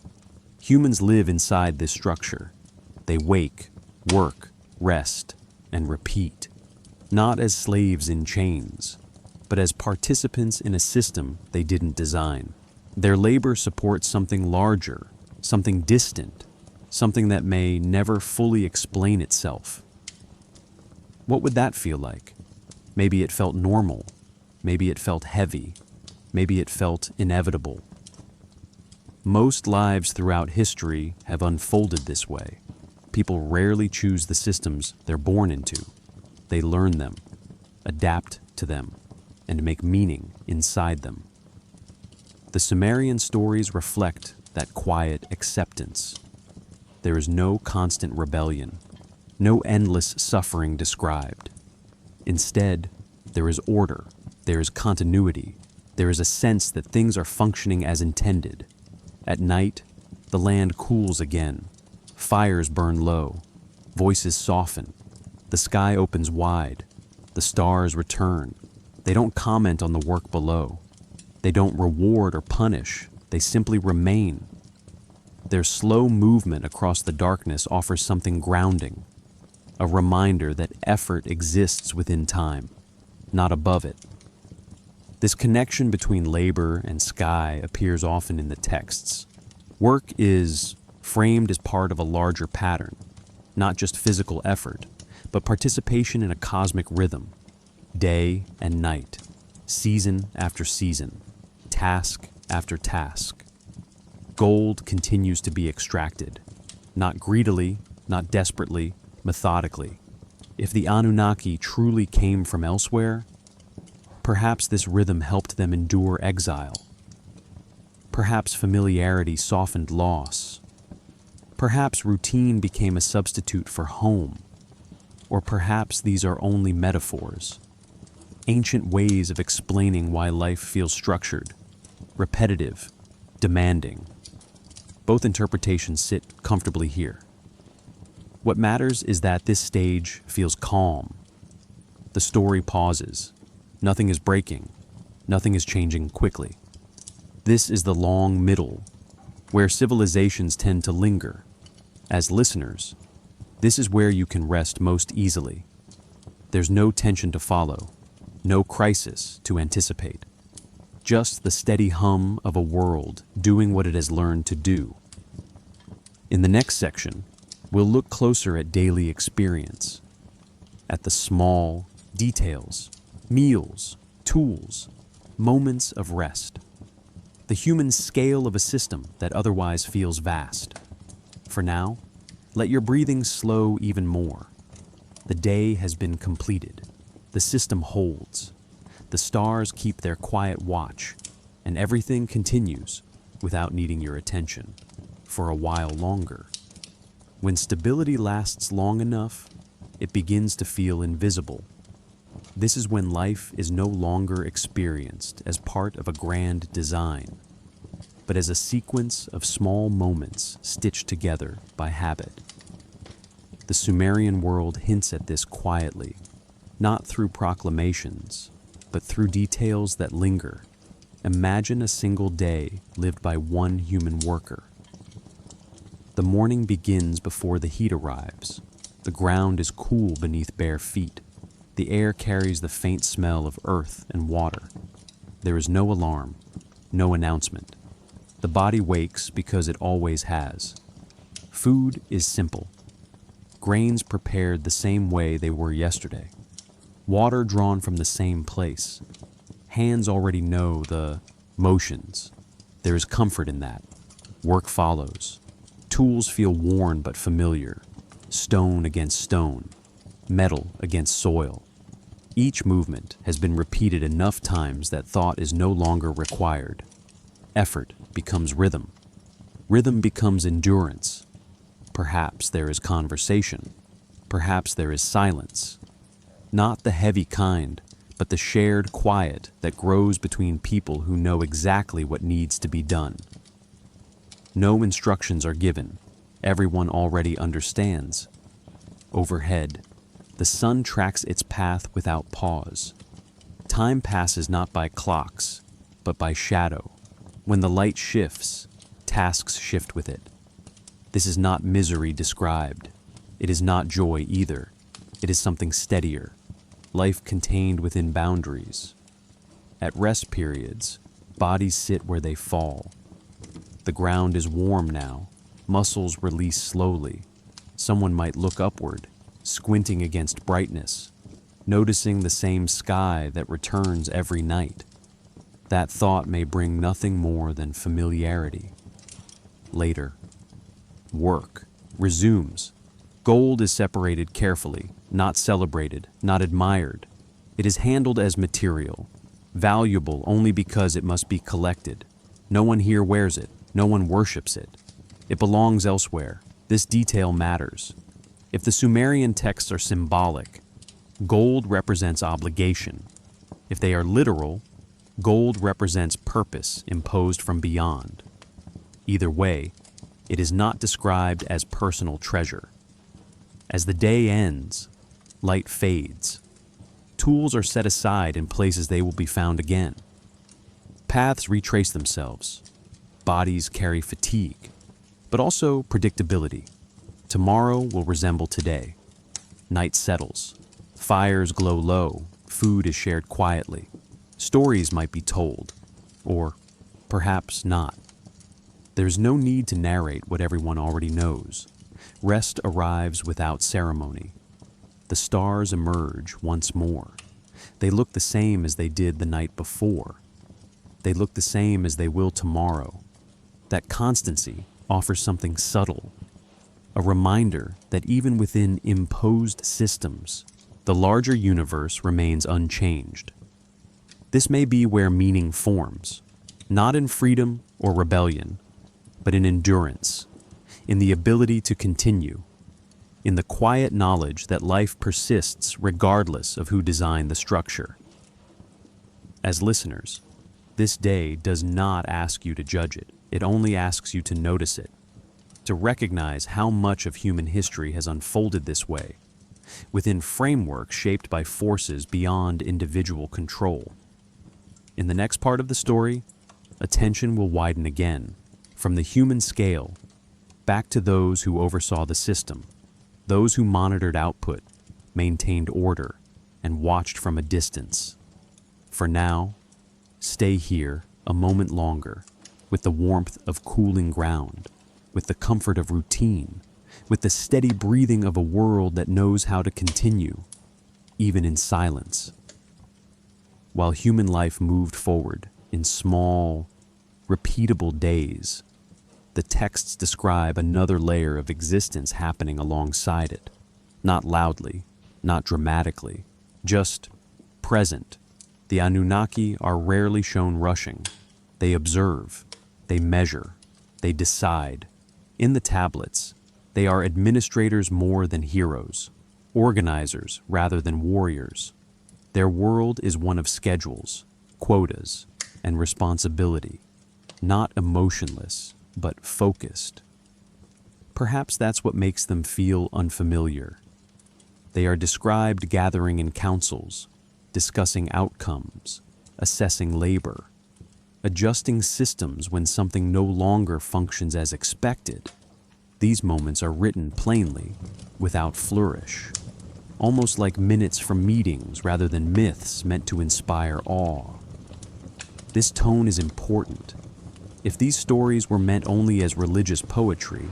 Humans live inside this structure. They wake, work, rest, and repeat, not as slaves in chains, but as participants in a system they didn't design. Their labor supports something larger, something distant, something that may never fully explain itself. What would that feel like? Maybe it felt normal. Maybe it felt heavy. Maybe it felt inevitable. Most lives throughout history have unfolded this way. People rarely choose the systems they're born into. They learn them, adapt to them, and make meaning inside them. The Sumerian stories reflect that quiet acceptance. There is no constant rebellion, no endless suffering described. Instead, There is order, there is continuity, there is a sense that things are functioning as intended. At night, the land cools again, fires burn low, voices soften, the sky opens wide, the stars return. They don't comment on the work below. They don't reward or punish, they simply remain. Their slow movement across the darkness offers something grounding, a reminder that effort exists within time, not above it. This connection between labor and sky appears often in the texts. Work is framed as part of a larger pattern, not just physical effort, but participation in a cosmic rhythm, day and night, season after season, task after task. Gold continues to be extracted, not greedily, not desperately, methodically. If the Anunnaki truly came from elsewhere, perhaps this rhythm helped them endure exile. Perhaps familiarity softened loss. Perhaps routine became a substitute for home. Or perhaps these are only metaphors, ancient ways of explaining why life feels structured, repetitive, demanding. Both interpretations sit comfortably here. What matters is that this stage feels calm. The story pauses. Nothing is breaking. Nothing is changing quickly. This is the long middle, where civilizations tend to linger. As listeners, this is where you can rest most easily. There's no tension to follow, no crisis to anticipate. Just the steady hum of a world doing what it has learned to do. In the next section, we'll look closer at daily experience, at the small details, meals, tools, moments of rest, the human scale of a system that otherwise feels vast. For now, let your breathing slow even more. The day has been completed. The system holds. The stars keep their quiet watch, and everything continues without needing your attention for a while longer. When stability lasts long enough, it begins to feel invisible. This is when life is no longer experienced as part of a grand design, but as a sequence of small moments stitched together by habit. The Sumerian world hints at this quietly, not through proclamations, but through details that linger. Imagine a single day lived by one human worker. The morning begins before the heat arrives. The ground is cool beneath bare feet. The air carries the faint smell of earth and water. There is no alarm, no announcement. The body wakes because it always has. Food is simple. Grains prepared the same way they were yesterday. Water drawn from the same place. Hands already know the motions. There is comfort in that. Work follows. Tools feel worn but familiar. Stone against stone. Metal against soil. Each movement has been repeated enough times that thought is no longer required. Effort becomes rhythm. Rhythm becomes endurance. Perhaps there is conversation. Perhaps there is silence. Not the heavy kind, but the shared quiet that grows between people who know exactly what needs to be done. No instructions are given. Everyone already understands. Overhead, the sun tracks its path without pause. Time passes not by clocks, but by shadow. When the light shifts, tasks shift with it. This is not misery described. It is not joy either. It is something steadier. Life contained within boundaries. At rest periods, bodies sit where they fall. The ground is warm now. Muscles release slowly. Someone might look upward, squinting against brightness, noticing the same sky that returns every night. That thought may bring nothing more than familiarity. Later, work resumes. Gold is separated carefully, not celebrated, not admired. It is handled as material, valuable only because it must be collected. No one here wears it, no one worships it. It belongs elsewhere. This detail matters. If the Sumerian texts are symbolic, gold represents obligation, If they are literal, gold represents purpose imposed from beyond. Either way, it is not described as personal treasure. As the day ends, light fades. Tools are set aside in places they will be found again. Paths retrace themselves. Bodies carry fatigue, but also predictability. Tomorrow will resemble today. Night settles. Fires glow low. Food is shared quietly. Stories might be told, or perhaps not. There's no need to narrate what everyone already knows. Rest arrives without ceremony. The stars emerge once more. They look the same as they did the night before. They look the same as they will tomorrow. That constancy offers something subtle, a reminder that even within imposed systems, the larger universe remains unchanged. This may be where meaning forms, not in freedom or rebellion, but in endurance, in the ability to continue, in the quiet knowledge that life persists regardless of who designed the structure. As listeners, this day does not ask you to judge it. It only asks you to notice it, to recognize how much of human history has unfolded this way, within frameworks shaped by forces beyond individual control. In the next part of the story, attention will widen again, from the human scale, back to those who oversaw the system, those who monitored output, maintained order, and watched from a distance. For now, stay here a moment longer, with the warmth of cooling ground, with the comfort of routine, with the steady breathing of a world that knows how to continue, even in silence. While human life moved forward in small, repeatable days, the texts describe another layer of existence happening alongside it, not loudly, not dramatically, just present. The Anunnaki are rarely shown rushing. They observe, they measure, they decide. In the tablets, they are administrators more than heroes, organizers rather than warriors. Their world is one of schedules, quotas, and responsibility, not emotionless, but focused. Perhaps that's what makes them feel unfamiliar. They are described gathering in councils, discussing outcomes, assessing labor, adjusting systems when something no longer functions as expected. These moments are written plainly, without flourish, almost like minutes from meetings rather than myths meant to inspire awe. This tone is important. If these stories were meant only as religious poetry,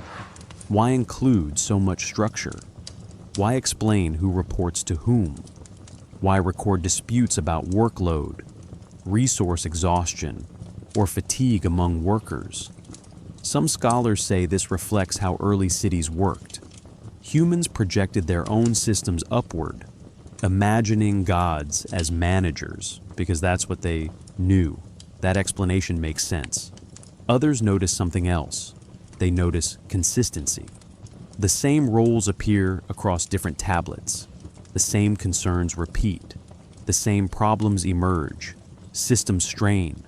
why include so much structure? Why explain who reports to whom? Why record disputes about workload, resource exhaustion, or fatigue among workers? Some scholars say this reflects how early cities worked. Humans projected their own systems upward, imagining gods as managers, because that's what they knew. That explanation makes sense. Others notice something else. They notice consistency. The same roles appear across different tablets. The same concerns repeat. The same problems emerge. Systems strain.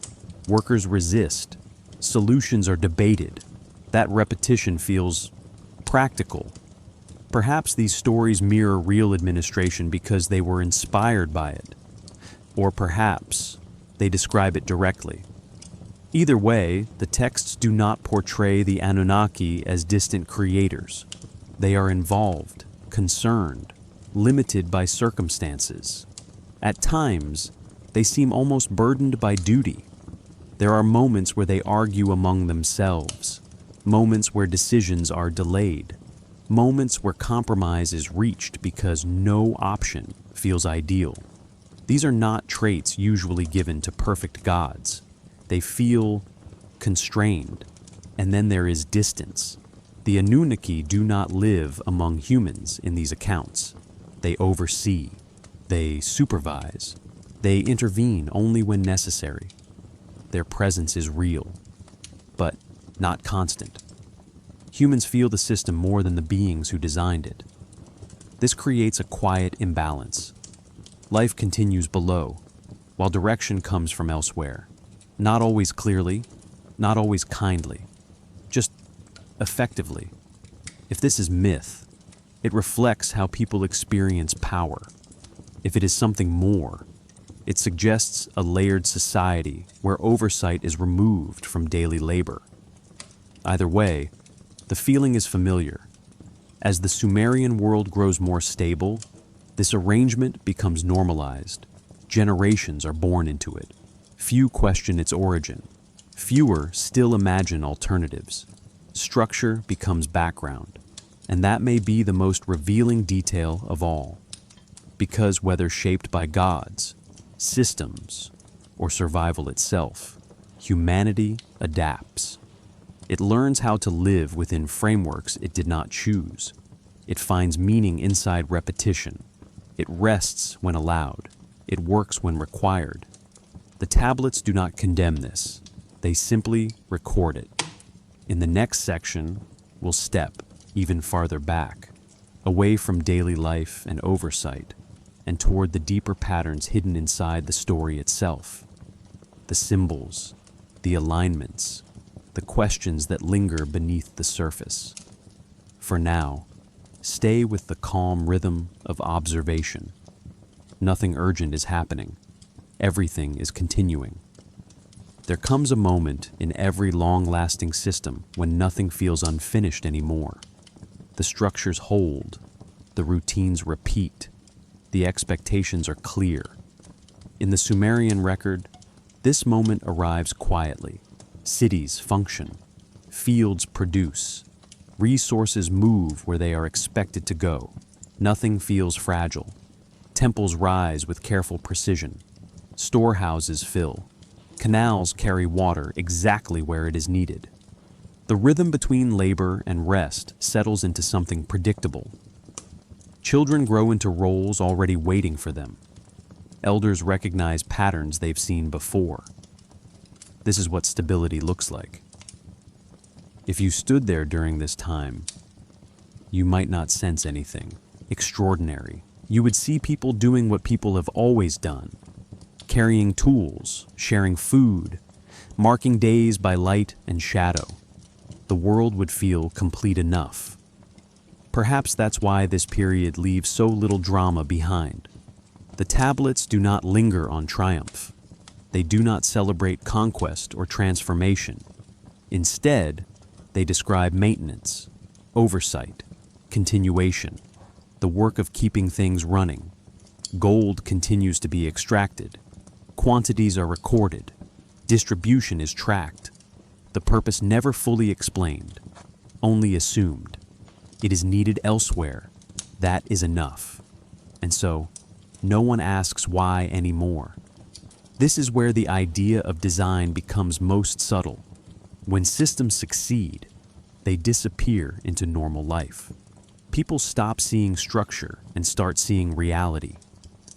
Workers resist. Solutions are debated. That repetition feels practical. Perhaps these stories mirror real administration because they were inspired by it. Or perhaps they describe it directly. Either way, the texts do not portray the Anunnaki as distant creators. They are involved, concerned, limited by circumstances. At times, they seem almost burdened by duty. There are moments where they argue among themselves, moments where decisions are delayed, moments where compromise is reached because no option feels ideal. These are not traits usually given to perfect gods. They feel constrained, and then there is distance. The Anunnaki do not live among humans in these accounts. They oversee, they supervise, they intervene only when necessary. Their presence is real, but not constant. Humans feel the system more than the beings who designed it. This creates a quiet imbalance. Life continues below, while direction comes from elsewhere. Not always clearly, not always kindly, just effectively. If this is myth, it reflects how people experience power. If it is something more, it suggests a layered society where oversight is removed from daily labor. Either way, the feeling is familiar. As the Sumerian world grows more stable, this arrangement becomes normalized. Generations are born into it. Few question its origin. Fewer still imagine alternatives. Structure becomes background, and that may be the most revealing detail of all. Because whether shaped by gods, systems, or survival itself, humanity adapts. It learns how to live within frameworks it did not choose. It finds meaning inside repetition. It rests when allowed. It works when required. The tablets do not condemn this. They simply record it. In the next section, we'll step even farther back, away from daily life and oversight, and toward the deeper patterns hidden inside the story itself. The symbols, the alignments, the questions that linger beneath the surface. For now, stay with the calm rhythm of observation. Nothing urgent is happening. Everything is continuing. There comes a moment in every long-lasting system when nothing feels unfinished anymore. The structures hold, the routines repeat, the expectations are clear. In the Sumerian record, this moment arrives quietly. Cities function, fields produce, resources move where they are expected to go. Nothing feels fragile. Temples rise with careful precision. Storehouses fill. Canals carry water exactly where it is needed. The rhythm between labor and rest settles into something predictable. Children grow into roles already waiting for them. Elders recognize patterns they've seen before. This is what stability looks like. If you stood there during this time, you might not sense anything extraordinary. You would see people doing what people have always done, carrying tools, sharing food, marking days by light and shadow. The world would feel complete enough. Perhaps that's why this period leaves so little drama behind. The tablets do not linger on triumph. They do not celebrate conquest or transformation. Instead, they describe maintenance, oversight, continuation, the work of keeping things running. Gold continues to be extracted. Quantities are recorded. Distribution is tracked. The purpose never fully explained, only assumed. It is needed elsewhere. That is enough. And so, no one asks why anymore. This is where the idea of design becomes most subtle. When systems succeed, they disappear into normal life. People stop seeing structure and start seeing reality.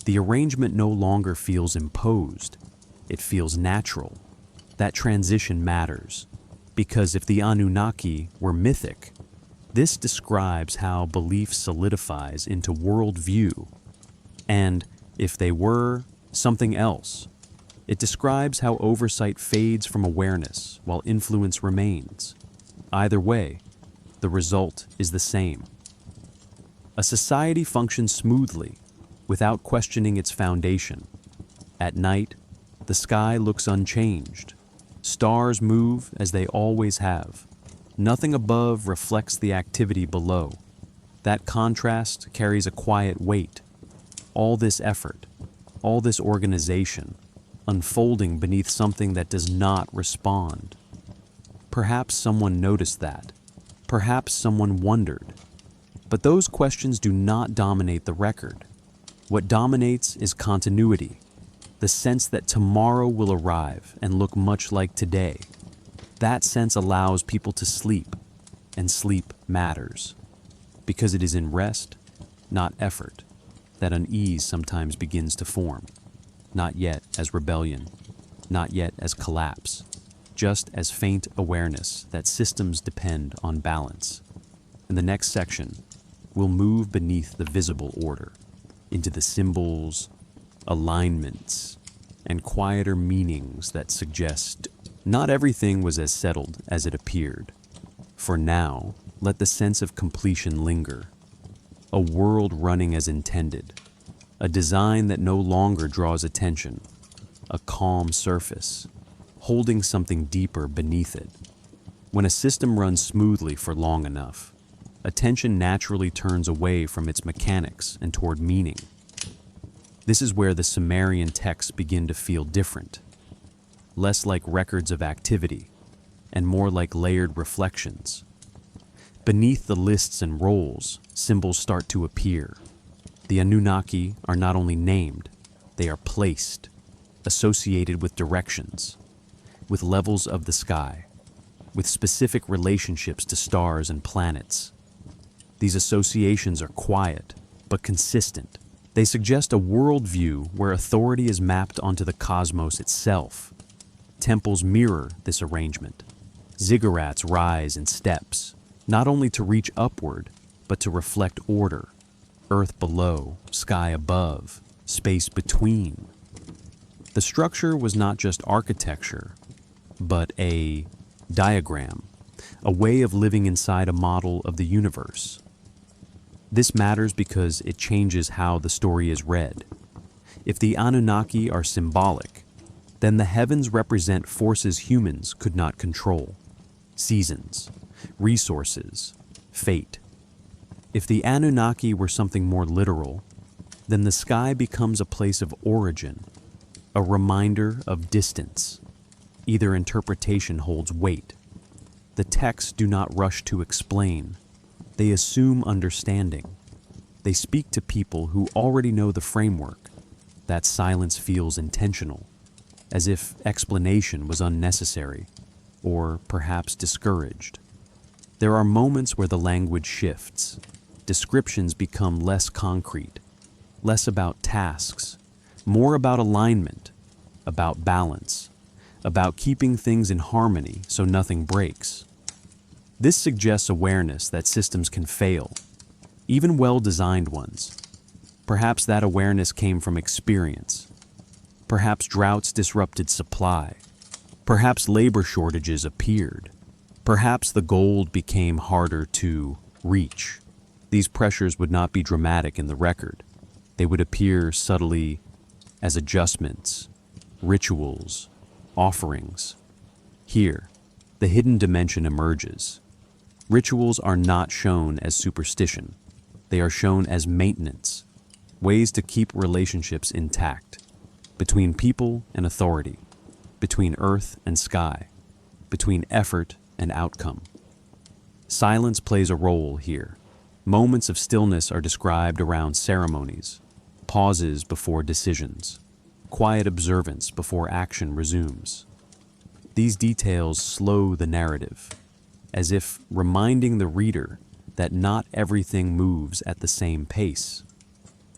The arrangement no longer feels imposed. It feels natural. That transition matters, because if the Anunnaki were mythic, this describes how belief solidifies into worldview. And if they were something else, it describes how oversight fades from awareness while influence remains. Either way, the result is the same. A society functions smoothly, without questioning its foundation. At night, the sky looks unchanged. Stars move as they always have. Nothing above reflects the activity below. That contrast carries a quiet weight. All this effort, all this organization, unfolding beneath something that does not respond. Perhaps someone noticed that. Perhaps someone wondered. But those questions do not dominate the record. What dominates is continuity, the sense that tomorrow will arrive and look much like today. That sense allows people to sleep, and sleep matters. Because it is in rest, not effort, that unease sometimes begins to form. Not yet as rebellion, not yet as collapse, just as faint awareness that systems depend on balance. In the next section, we'll move beneath the visible order, into the symbols, alignments, and quieter meanings that suggest not everything was as settled as it appeared. For now, let the sense of completion linger. A world running as intended. A design that no longer draws attention. A calm surface, holding something deeper beneath it. When a system runs smoothly for long enough, attention naturally turns away from its mechanics and toward meaning. This is where the Sumerian texts begin to feel different, less like records of activity and more like layered reflections. Beneath the lists and roles, symbols start to appear. The Anunnaki are not only named, they are placed, associated with directions, with levels of the sky, with specific relationships to stars and planets. These associations are quiet, but consistent. They suggest a worldview where authority is mapped onto the cosmos itself. Temples mirror this arrangement. Ziggurats rise in steps, not only to reach upward, but to reflect order. Earth below, sky above, space between. The structure was not just architecture, but a diagram, a way of living inside a model of the universe. This matters because it changes how the story is read. If the Anunnaki are symbolic, then the heavens represent forces humans could not control. Seasons, resources, fate. If the Anunnaki were something more literal, then the sky becomes a place of origin, a reminder of distance. Either interpretation holds weight. The texts do not rush to explain. They assume understanding. They speak to people who already know the framework. That silence feels intentional, as if explanation was unnecessary, or perhaps discouraged. There are moments where the language shifts. Descriptions become less concrete, less about tasks, more about alignment, about balance, about keeping things in harmony so nothing breaks. This suggests awareness that systems can fail, even well-designed ones. Perhaps that awareness came from experience. Perhaps droughts disrupted supply. Perhaps labor shortages appeared. Perhaps the gold became harder to reach. These pressures would not be dramatic in the record. They would appear subtly as adjustments, rituals, offerings. Here, the hidden dimension emerges. Rituals are not shown as superstition. They are shown as maintenance, ways to keep relationships intact, between people and authority, between earth and sky, between effort and outcome. Silence plays a role here. Moments of stillness are described around ceremonies, pauses before decisions, quiet observance before action resumes. These details slow the narrative, as if reminding the reader that not everything moves at the same pace.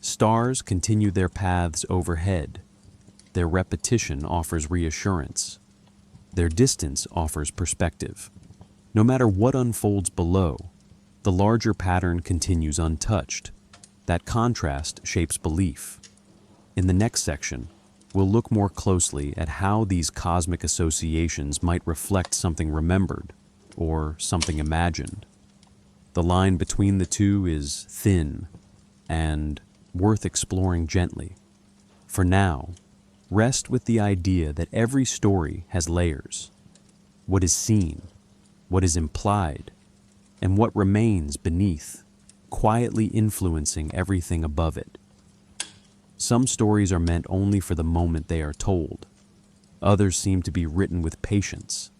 Stars continue their paths overhead. Their repetition offers reassurance. Their distance offers perspective. No matter what unfolds below, the larger pattern continues untouched. That contrast shapes belief. In the next section, we'll look more closely at how these cosmic associations might reflect something remembered or something imagined. The line between the two is thin and worth exploring gently. For now, rest with the idea that every story has layers. What is seen, what is implied, and what remains beneath, quietly influencing everything above it. Some stories are meant only for the moment they are told. Others seem to be written with patience,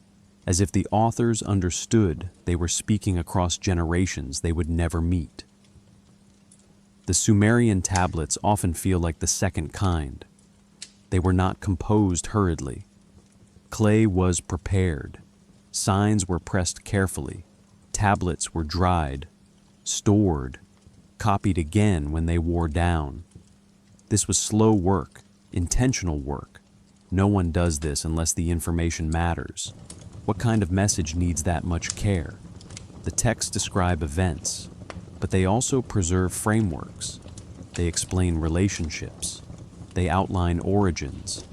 as if the authors understood they were speaking across generations they would never meet. The Sumerian tablets often feel like the second kind. They were not composed hurriedly. Clay was prepared. Signs were pressed carefully. Tablets were dried, stored, copied again when they wore down. This was slow work, intentional work. No one does this unless the information matters. What kind of message needs that much care? The texts describe events, but they also preserve frameworks. They explain relationships. They outline origins.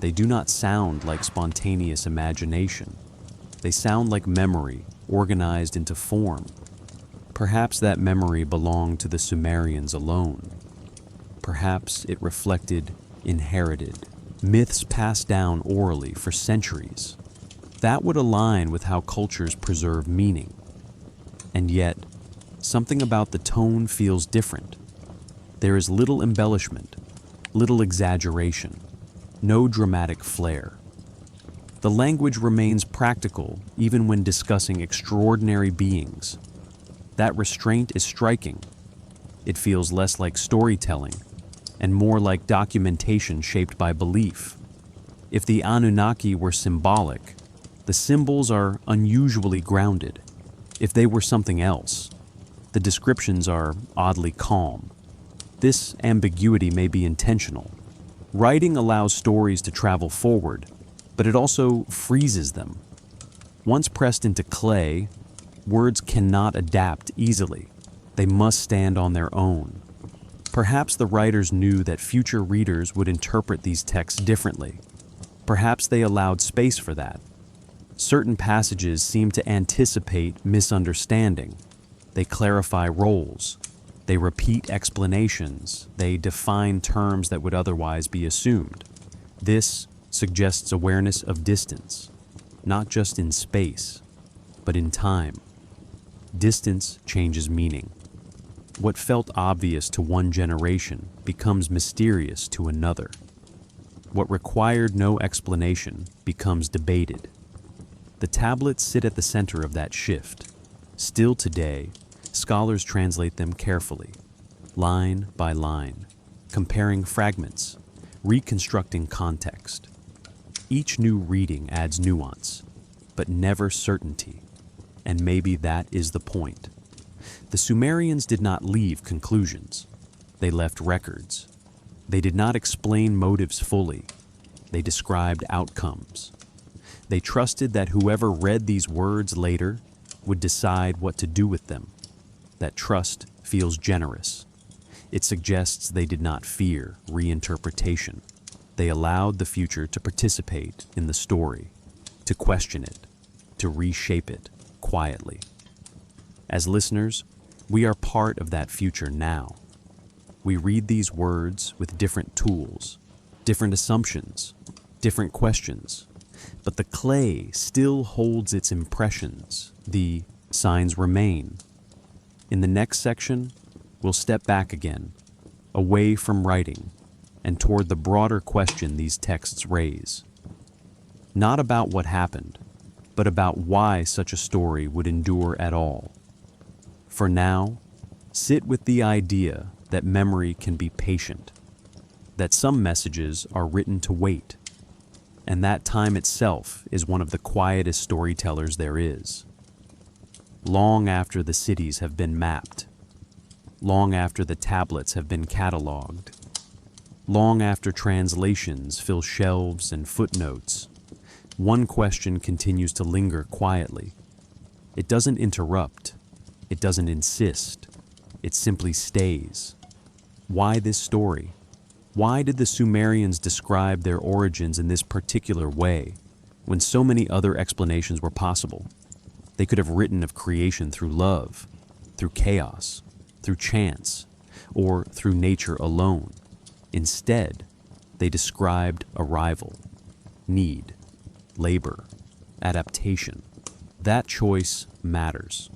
They do not sound like spontaneous imagination. They sound like memory organized into form. Perhaps that memory belonged to the Sumerians alone. Perhaps it reflected inherited myths passed down orally for centuries. That would align with how cultures preserve meaning. And yet, something about the tone feels different. There is little embellishment, little exaggeration, no dramatic flair. The language remains practical even when discussing extraordinary beings. That restraint is striking. It feels less like storytelling and more like documentation shaped by belief. If the Anunnaki were symbolic, the symbols are unusually grounded. If they were something else, the descriptions are oddly calm. This ambiguity may be intentional. Writing allows stories to travel forward, but it also freezes them. Once pressed into clay, words cannot adapt easily. They must stand on their own. Perhaps the writers knew that future readers would interpret these texts differently. Perhaps they allowed space for that. Certain passages seem to anticipate misunderstanding. They clarify roles. They repeat explanations. They define terms that would otherwise be assumed. This suggests awareness of distance, not just in space, but in time. Distance changes meaning. What felt obvious to one generation becomes mysterious to another. What required no explanation becomes debated. The tablets sit at the center of that shift. Still today, scholars translate them carefully, line by line, comparing fragments, reconstructing context. Each new reading adds nuance, but never certainty, and maybe that is the point. The Sumerians did not leave conclusions. They left records. They did not explain motives fully. They described outcomes. They trusted that whoever read these words later would decide what to do with them. That trust feels generous. It suggests they did not fear reinterpretation. They allowed the future to participate in the story, to question it, to reshape it quietly. As listeners, we are part of that future now. We read these words with different tools, different assumptions, different questions, but the clay still holds its impressions. The signs remain. In the next section, we'll step back again, away from writing, and toward the broader question these texts raise. Not about what happened, but about why such a story would endure at all. For now, sit with the idea that memory can be patient, that some messages are written to wait, and that time itself is one of the quietest storytellers there is. Long after the cities have been mapped, long after the tablets have been cataloged, long after translations fill shelves and footnotes, one question continues to linger quietly. It doesn't interrupt. It doesn't insist. It simply stays. Why this story? Why did the Sumerians describe their origins in this particular way, when so many other explanations were possible? They could have written of creation through love, through chaos, through chance, or through nature alone. Instead, they described arrival, need, labor, adaptation. That choice matters.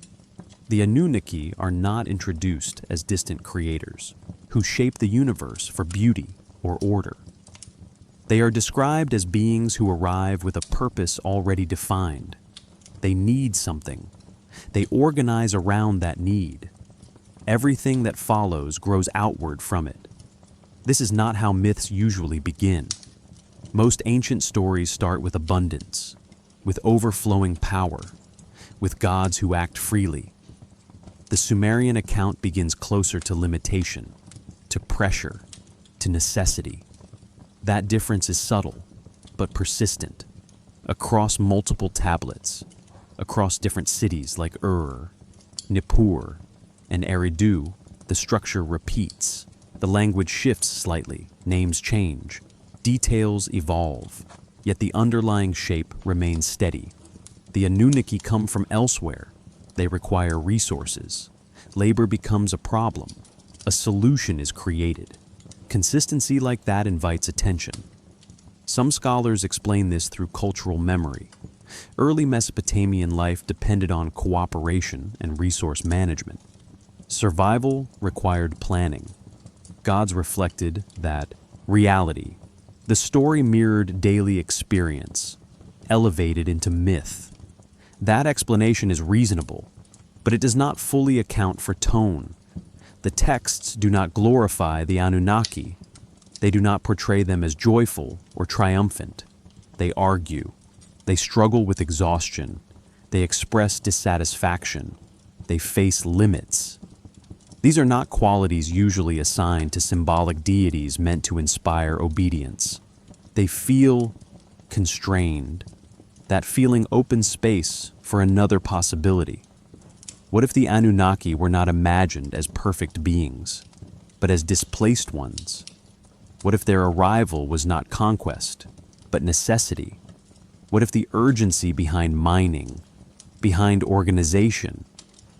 The Anunnaki are not introduced as distant creators who shape the universe for beauty or order. They are described as beings who arrive with a purpose already defined. They need something. They organize around that need. Everything that follows grows outward from it. This is not how myths usually begin. Most ancient stories start with abundance, with overflowing power, with gods who act freely. The Sumerian account begins closer to limitation, to pressure, to necessity. That difference is subtle, but persistent. Across multiple tablets, across different cities like Ur, Nippur, and Eridu, the structure repeats. The language shifts slightly, names change, Details evolve, yet the underlying shape remains steady. The Anunnaki come from elsewhere. They require resources. Labor becomes a problem. A solution is created. Consistency like that invites attention. Some scholars explain this through cultural memory. Early Mesopotamian life depended on cooperation and resource management. Survival required planning. Gods reflected that reality. The story mirrored daily experience, elevated into myth. That explanation is reasonable, but it does not fully account for tone. The texts do not glorify the Anunnaki. They do not portray them as joyful or triumphant. They argue. They struggle with exhaustion. They express dissatisfaction. They face limits. These are not qualities usually assigned to symbolic deities meant to inspire obedience. They feel constrained. That feeling opens space for another possibility. What if the Anunnaki were not imagined as perfect beings, but as displaced ones? What if their arrival was not conquest, but necessity? What if the urgency behind mining, behind organization,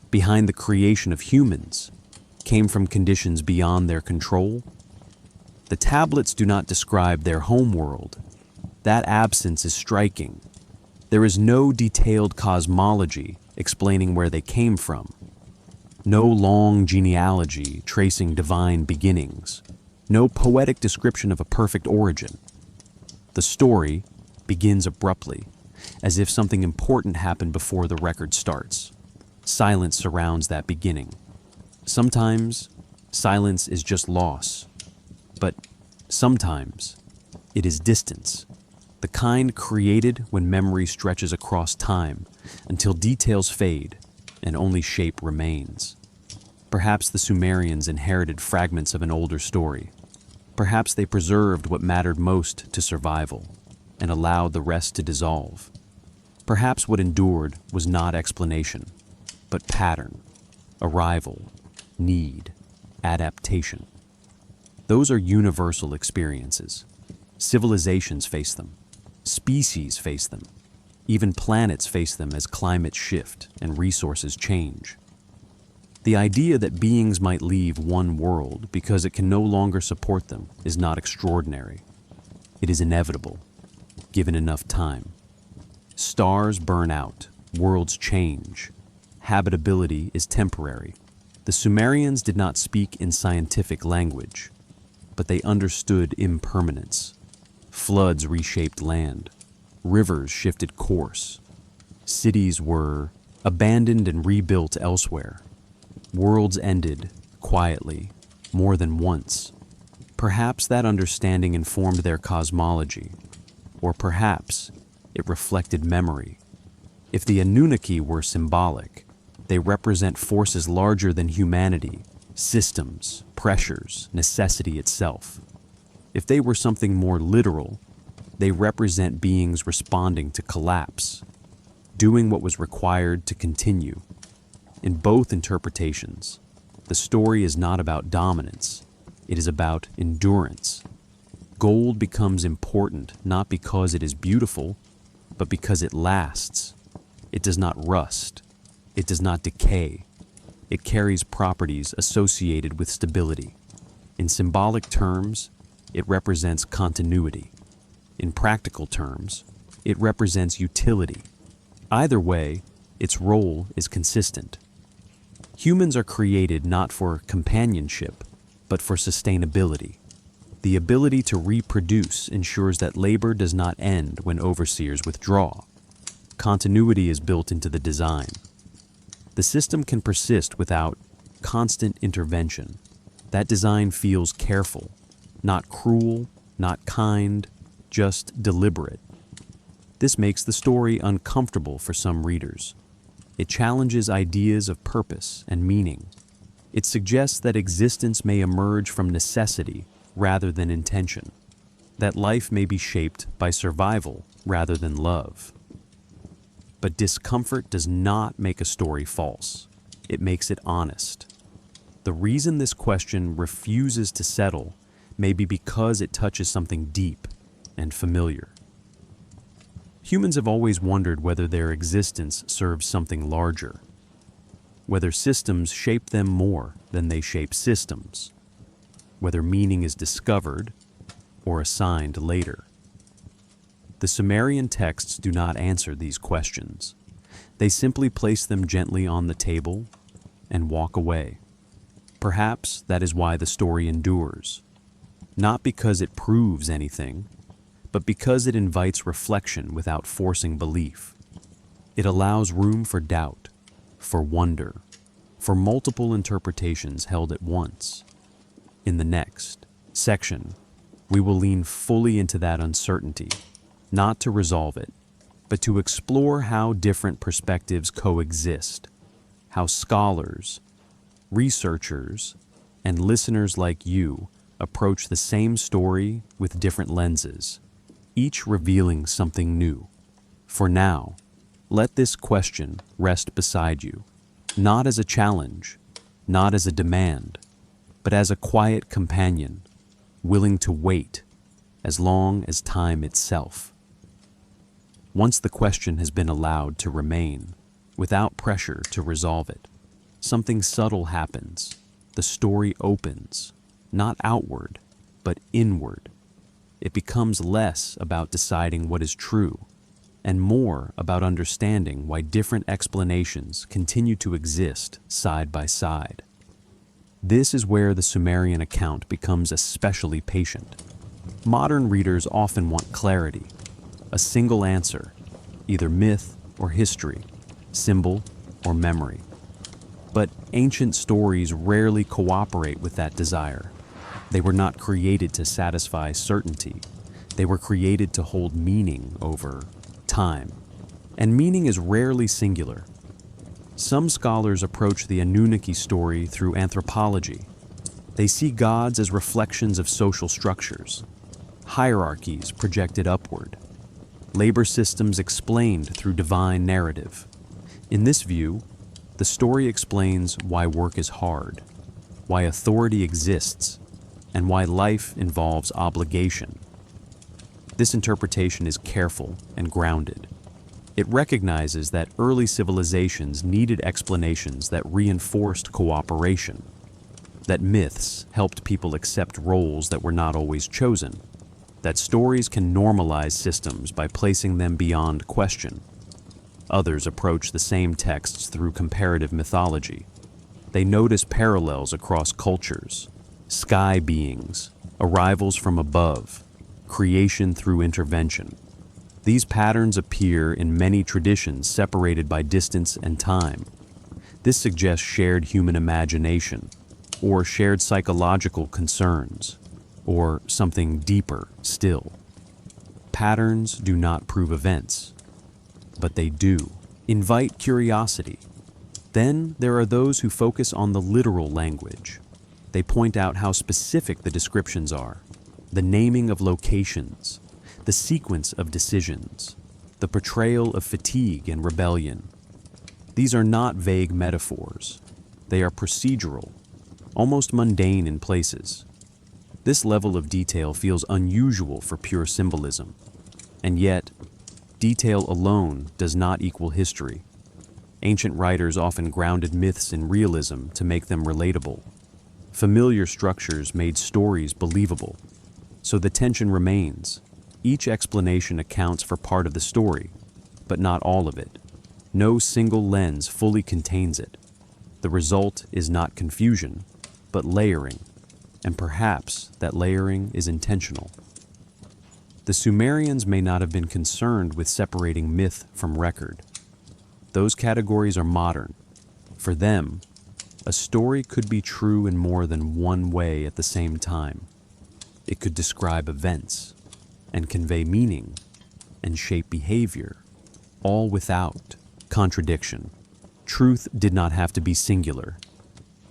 behind the creation of humans, came from conditions beyond their control? The tablets do not describe their homeworld. That absence is striking. There is no detailed cosmology explaining where they came from. No long genealogy tracing divine beginnings. No poetic description of a perfect origin. The story begins abruptly, as if something important happened before the record starts. Silence surrounds that beginning. Sometimes, silence is just loss. But sometimes, it is distance. The kind created when memory stretches across time until details fade and only shape remains. Perhaps the Sumerians inherited fragments of an older story. Perhaps they preserved what mattered most to survival and allowed the rest to dissolve. Perhaps what endured was not explanation, but pattern, arrival, need, adaptation. Those are universal experiences. Civilizations face them. Species face them. Even planets face them as climates shift and resources change. The idea that beings might leave one world because it can no longer support them is not extraordinary. It is inevitable, given enough time. Stars burn out, worlds change. Habitability is temporary. The Sumerians did not speak in scientific language, but they understood impermanence. Floods reshaped land. Rivers shifted course. Cities were abandoned and rebuilt elsewhere. Worlds ended, quietly, more than once. Perhaps that understanding informed their cosmology, or perhaps it reflected memory. If the Anunnaki were symbolic, they represent forces larger than humanity, systems, pressures, necessity itself. If they were something more literal, they represent beings responding to collapse, doing what was required to continue. In both interpretations, the story is not about dominance, it is about endurance. Gold becomes important not because it is beautiful, but because it lasts. It does not rust. It does not decay. It carries properties associated with stability. In symbolic terms, it represents continuity. In practical terms, it represents utility. Either way, its role is consistent. Humans are created not for companionship, but for sustainability. The ability to reproduce ensures that labor does not end when overseers withdraw. Continuity is built into the design. The system can persist without constant intervention. That design feels careful, not cruel, not kind, just deliberate. This makes the story uncomfortable for some readers. It challenges ideas of purpose and meaning. It suggests that existence may emerge from necessity rather than intention, that life may be shaped by survival rather than love. But discomfort does not make a story false. It makes it honest. The reason this question refuses to settle may be because it touches something deep, and familiar. Humans have always wondered whether their existence serves something larger, whether systems shape them more than they shape systems, whether meaning is discovered or assigned later. The Sumerian texts do not answer these questions. They simply place them gently on the table and walk away. Perhaps that is why the story endures, not because it proves anything, but because it invites reflection without forcing belief. It allows room for doubt, for wonder, for multiple interpretations held at once. In the next section, we will lean fully into that uncertainty, not to resolve it, but to explore how different perspectives coexist, how scholars, researchers, and listeners like you approach the same story with different lenses, each revealing something new. For now, let this question rest beside you, not as a challenge, not as a demand, but as a quiet companion, willing to wait as long as time itself. Once the question has been allowed to remain, without pressure to resolve it, something subtle happens. The story opens, not outward, but inward. It becomes less about deciding what is true, and more about understanding why different explanations continue to exist side by side. This is where the Sumerian account becomes especially patient. Modern readers often want clarity, a single answer, either myth or history, symbol or memory. But ancient stories rarely cooperate with that desire. They were not created to satisfy certainty. They were created to hold meaning over time. And meaning is rarely singular. Some scholars approach the Anunnaki story through anthropology. They see gods as reflections of social structures, hierarchies projected upward, labor systems explained through divine narrative. In this view, the story explains why work is hard, why authority exists, and why life involves obligation. This interpretation is careful and grounded. It recognizes that early civilizations needed explanations that reinforced cooperation, that myths helped people accept roles that were not always chosen, that stories can normalize systems by placing them beyond question. Others approach the same texts through comparative mythology. They notice parallels across cultures, sky beings, arrivals from above, creation through intervention. These patterns appear in many traditions separated by distance and time. This suggests shared human imagination, or shared psychological concerns, or something deeper still. Patterns do not prove events, but they do invite curiosity. Then there are those who focus on the literal language. They point out how specific the descriptions are, the naming of locations, the sequence of decisions, the portrayal of fatigue and rebellion. These are not vague metaphors. They are procedural, almost mundane in places. This level of detail feels unusual for pure symbolism, and yet, detail alone does not equal history. Ancient writers often grounded myths in realism to make them relatable. Familiar structures made stories believable, so the tension remains. Each explanation accounts for part of the story, but not all of it. No single lens fully contains it. The result is not confusion, but layering, and perhaps that layering is intentional. The Sumerians may not have been concerned with separating myth from record. Those categories are modern. For them, a story could be true in more than one way at the same time. It could describe events, and convey meaning, and shape behavior, all without contradiction. Truth did not have to be singular.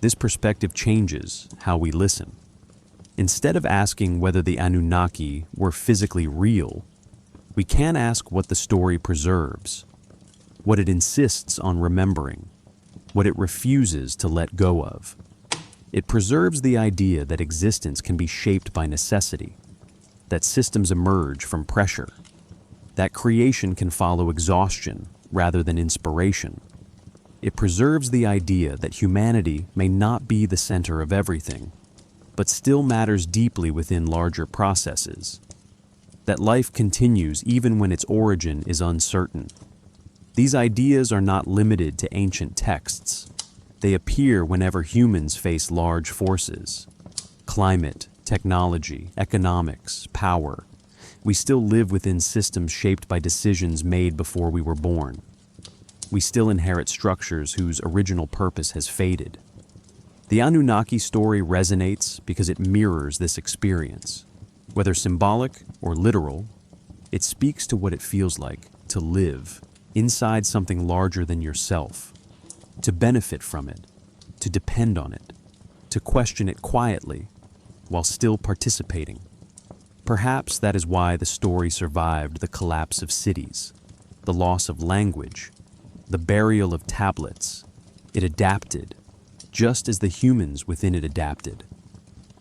This perspective changes how we listen. Instead of asking whether the Anunnaki were physically real, we can ask what the story preserves, what it insists on remembering, what it refuses to let go of. It preserves the idea that existence can be shaped by necessity, that systems emerge from pressure, that creation can follow exhaustion rather than inspiration. It preserves the idea that humanity may not be the center of everything, but still matters deeply within larger processes, that life continues even when its origin is uncertain. These ideas are not limited to ancient texts. They appear whenever humans face large forces. Climate, technology, economics, power. We still live within systems shaped by decisions made before we were born. We still inherit structures whose original purpose has faded. The Anunnaki story resonates because it mirrors this experience. Whether symbolic or literal, it speaks to what it feels like to live inside something larger than yourself, to benefit from it, to depend on it, to question it quietly while still participating. Perhaps that is why the story survived the collapse of cities, the loss of language, the burial of tablets. It adapted, just as the humans within it adapted.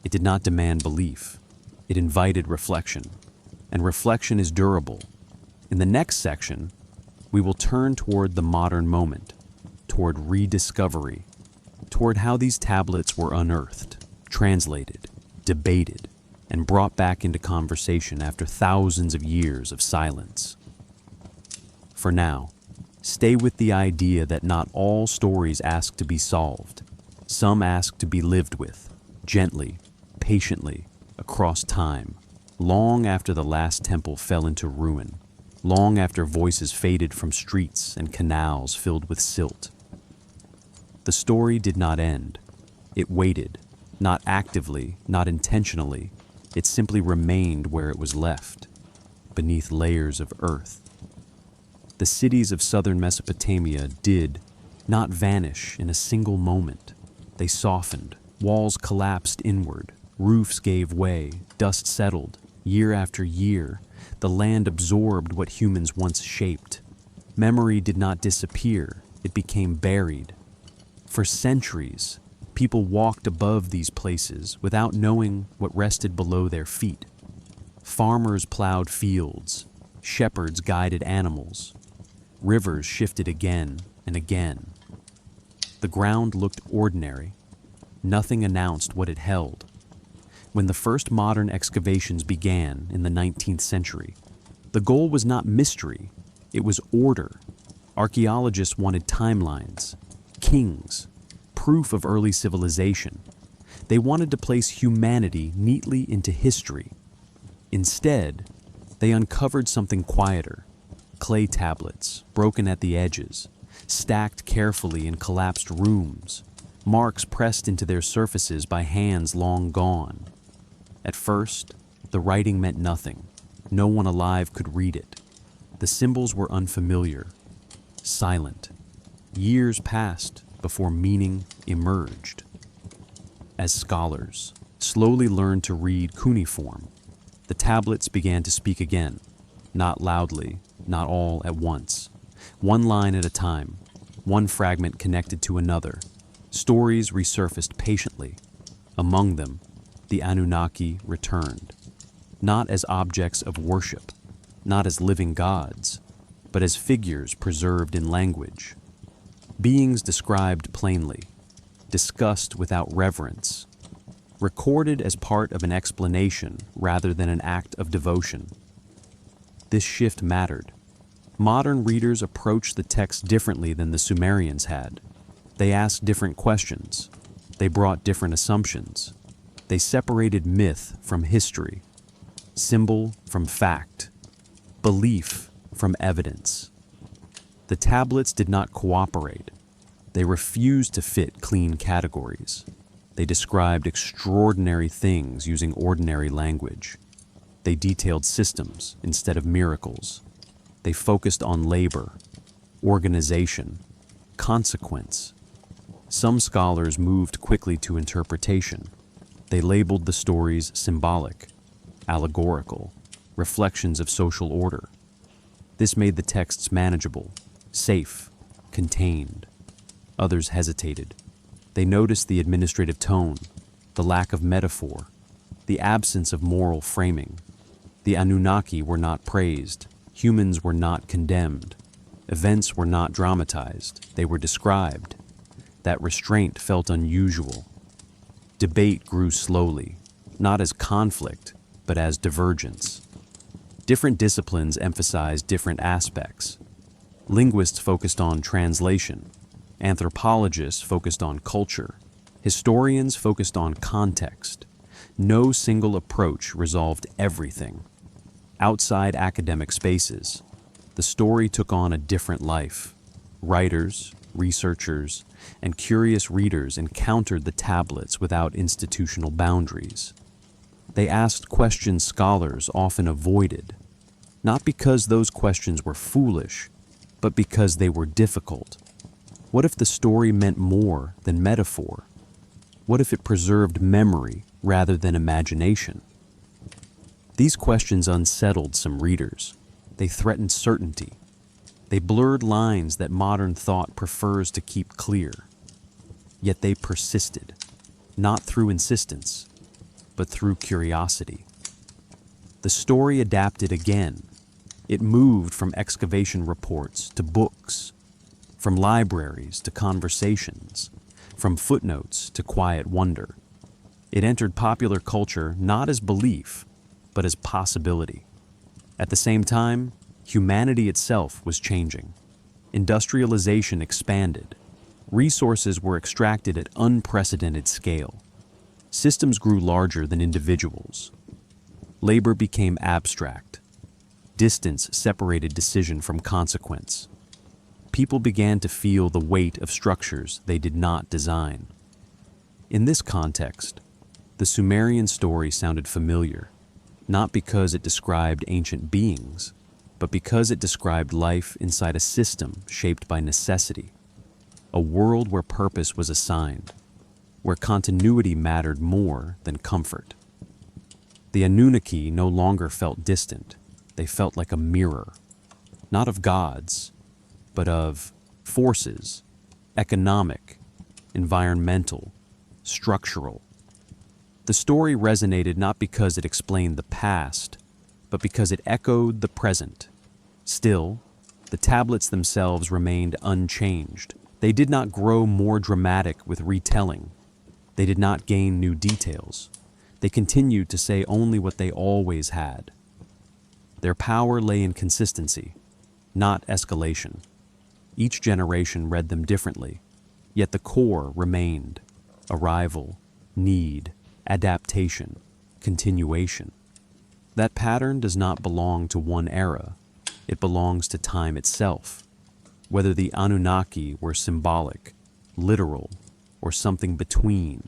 It did not demand belief. It invited reflection, and reflection is durable. In the next section, we will turn toward the modern moment, toward rediscovery, toward how these tablets were unearthed, translated, debated, and brought back into conversation after thousands of years of silence. For now, stay with the idea that not all stories ask to be solved. Some ask to be lived with, gently, patiently, across time, long after the last temple fell into ruin, long after voices faded from streets and canals filled with silt. The story did not end. It waited, not actively, not intentionally. It simply remained where it was left, beneath layers of earth. The cities of southern Mesopotamia did not vanish in a single moment. They softened, walls collapsed inward, roofs gave way, dust settled. Year after year, the land absorbed what humans once shaped. Memory did not disappear, it became buried. For centuries, people walked above these places without knowing what rested below their feet. Farmers plowed fields, shepherds guided animals, rivers shifted again and again. The ground looked ordinary. Nothing announced what it held. When the first modern excavations began in the 19th century, the goal was not mystery, it was order. Archaeologists wanted timelines, kings, proof of early civilization. They wanted to place humanity neatly into history. Instead, they uncovered something quieter: clay tablets, broken at the edges, stacked carefully in collapsed rooms, marks pressed into their surfaces by hands long gone. At first, the writing meant nothing. No one alive could read it. The symbols were unfamiliar, silent. Years passed before meaning emerged. As scholars slowly learned to read cuneiform, the tablets began to speak again, not loudly, not all at once. One line at a time, one fragment connected to another. Stories resurfaced patiently. Among them, the Anunnaki returned, not as objects of worship, not as living gods, but as figures preserved in language. Beings described plainly, discussed without reverence, recorded as part of an explanation rather than an act of devotion. This shift mattered. Modern readers approach the text differently than the Sumerians had. They asked different questions. They brought different assumptions. They separated myth from history, symbol from fact, belief from evidence. The tablets did not cooperate. They refused to fit clean categories. They described extraordinary things using ordinary language. They detailed systems instead of miracles. They focused on labor, organization, consequence. Some scholars moved quickly to interpretation. They labeled the stories symbolic, allegorical, reflections of social order. This made the texts manageable, safe, contained. Others hesitated. They noticed the administrative tone, the lack of metaphor, the absence of moral framing. The Anunnaki were not praised, humans were not condemned, events were not dramatized, they were described. That restraint felt unusual. Debate grew slowly, not as conflict, but as divergence. Different disciplines emphasized different aspects. Linguists focused on translation, anthropologists focused on culture, historians focused on context. No single approach resolved everything. Outside academic spaces, the story took on a different life. Writers, researchers, and curious readers encountered the tablets without institutional boundaries. They asked questions scholars often avoided, not because those questions were foolish, but because they were difficult. What if the story meant more than metaphor? What if it preserved memory rather than imagination? These questions unsettled some readers. They threatened certainty. They blurred lines that modern thought prefers to keep clear. Yet they persisted, not through insistence, but through curiosity. The story adapted again. It moved from excavation reports to books, from libraries to conversations, from footnotes to quiet wonder. It entered popular culture not as belief, but as possibility. At the same time, humanity itself was changing. Industrialization expanded. Resources were extracted at unprecedented scale. Systems grew larger than individuals. Labor became abstract. Distance separated decision from consequence. People began to feel the weight of structures they did not design. In this context, the Sumerian story sounded familiar, not because it described ancient beings, but because it described life inside a system shaped by necessity, a world where purpose was assigned, where continuity mattered more than comfort. The Anunnaki no longer felt distant. They felt like a mirror, not of gods, but of forces, economic, environmental, structural. The story resonated not because it explained the past, but because it echoed the present. Still, the tablets themselves remained unchanged. They did not grow more dramatic with retelling. They did not gain new details. They continued to say only what they always had. Their power lay in consistency, not escalation. Each generation read them differently, yet the core remained: arrival, need, adaptation, continuation. That pattern does not belong to one era. It belongs to time itself. Whether the Anunnaki were symbolic, literal, or something between,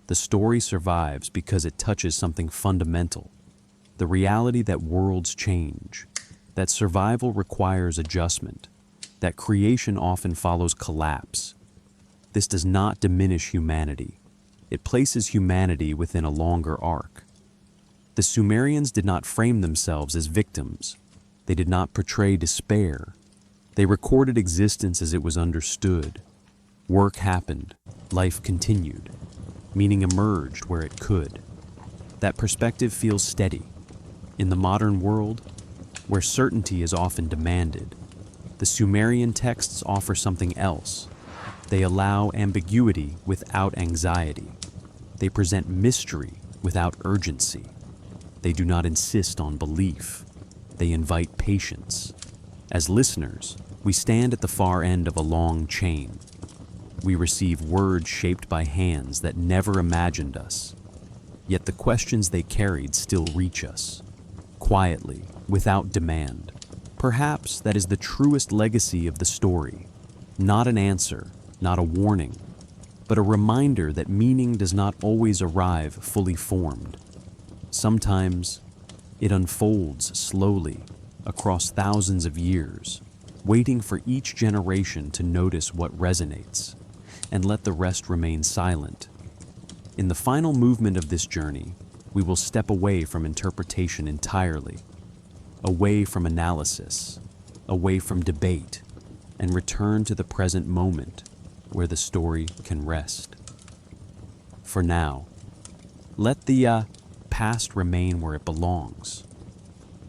the story survives because it touches something fundamental: the reality that worlds change, that survival requires adjustment, that creation often follows collapse. This does not diminish humanity. It places humanity within a longer arc. The Sumerians did not frame themselves as victims. They did not portray despair. They recorded existence as it was understood. Work happened, life continued, meaning emerged where it could. That perspective feels steady. In the modern world, where certainty is often demanded, the Sumerian texts offer something else. They allow ambiguity without anxiety. They present mystery without urgency. They do not insist on belief. They invite patience. As listeners, we stand at the far end of a long chain. We receive words shaped by hands that never imagined us. Yet the questions they carried still reach us, quietly, without demand. Perhaps that is the truest legacy of the story. Not an answer, not a warning, but a reminder that meaning does not always arrive fully formed. Sometimes it unfolds slowly across thousands of years, waiting for each generation to notice what resonates and let the rest remain silent. In the final movement of this journey, we will step away from interpretation entirely, away from analysis, away from debate, and return to the present moment where the story can rest. For now, let the past remain where it belongs,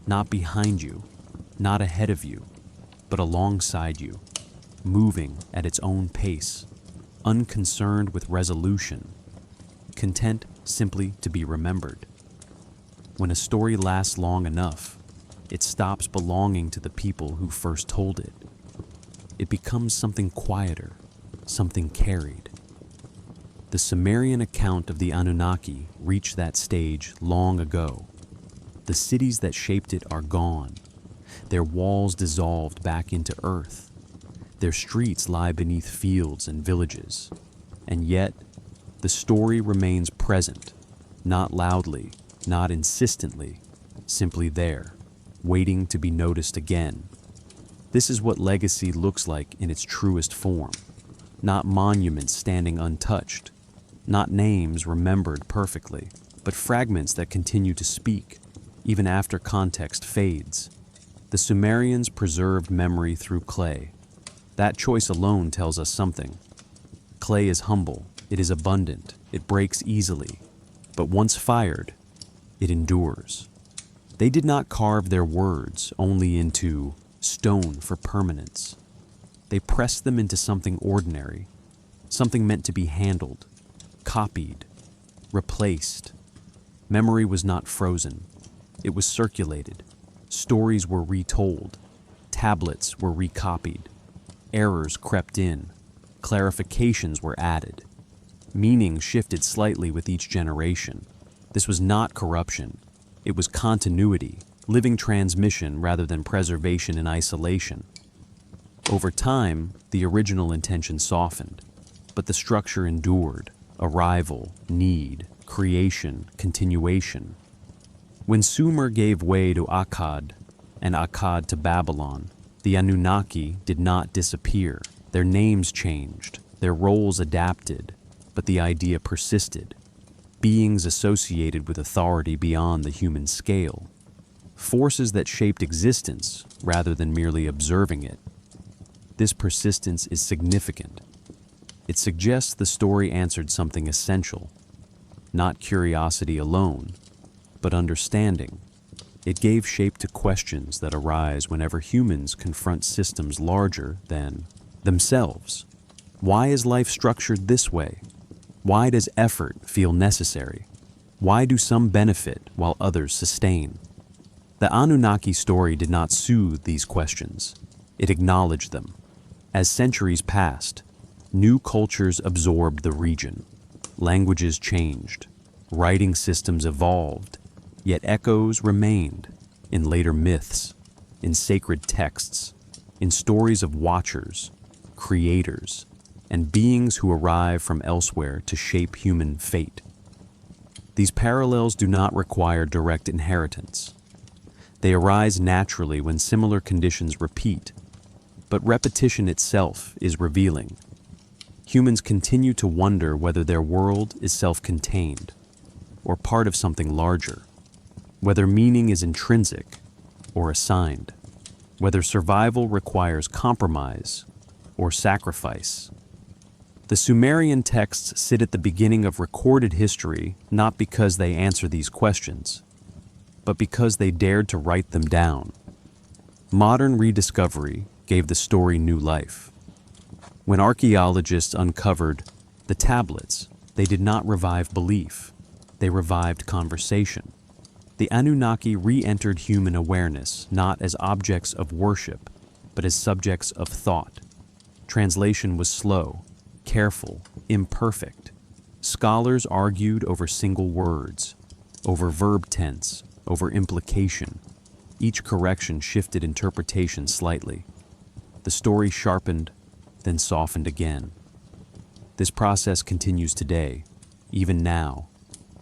not behind you, not ahead of you, but alongside you, moving at its own pace, unconcerned with resolution, content simply to be remembered. When a story lasts long enough, it stops belonging to the people who first told it. It becomes something quieter, something carried. The Sumerian account of the Anunnaki reached that stage long ago. The cities that shaped it are gone. Their walls dissolved back into earth. Their streets lie beneath fields and villages. And yet, the story remains present, not loudly, not insistently, simply there, waiting to be noticed again. This is what legacy looks like in its truest form. Not monuments standing untouched, not names remembered perfectly, but fragments that continue to speak, even after context fades. The Sumerians preserved memory through clay. That choice alone tells us something. Clay is humble, it is abundant, it breaks easily, but once fired, it endures. They did not carve their words only into stone for permanence. They pressed them into something ordinary, something meant to be handled, copied, replaced. Memory was not frozen. It was circulated. Stories were retold. Tablets were recopied. Errors crept in. Clarifications were added. Meaning shifted slightly with each generation. This was not corruption. It was continuity, living transmission rather than preservation in isolation. Over time, the original intention softened, but the structure endured: arrival, need, creation, continuation. When Sumer gave way to Akkad, and Akkad to Babylon, the Anunnaki did not disappear. Their names changed, their roles adapted, but the idea persisted. Beings associated with authority beyond the human scale. Forces that shaped existence rather than merely observing it. This persistence is significant. It suggests the story answered something essential. Not curiosity alone, but understanding. It gave shape to questions that arise whenever humans confront systems larger than themselves. Why is life structured this way? Why does effort feel necessary? Why do some benefit while others sustain? The Anunnaki story did not soothe these questions. It acknowledged them. As centuries passed, new cultures absorbed the region. Languages changed. Writing systems evolved. Yet echoes remained in later myths, in sacred texts, in stories of watchers, creators, and beings who arrive from elsewhere to shape human fate. These parallels do not require direct inheritance. They arise naturally when similar conditions repeat, but repetition itself is revealing. Humans continue to wonder whether their world is self-contained or part of something larger, whether meaning is intrinsic or assigned, whether survival requires compromise or sacrifice. The Sumerian texts sit at the beginning of recorded history not because they answer these questions, but because they dared to write them down. Modern rediscovery gave the story new life. When archaeologists uncovered the tablets, they did not revive belief, they revived conversation. The Anunnaki re-entered human awareness not as objects of worship, but as subjects of thought. Translation was slow, careful, imperfect. Scholars argued over single words, over verb tense, over implication. Each correction shifted interpretation slightly. The story sharpened, then softened again. This process continues today. Even now,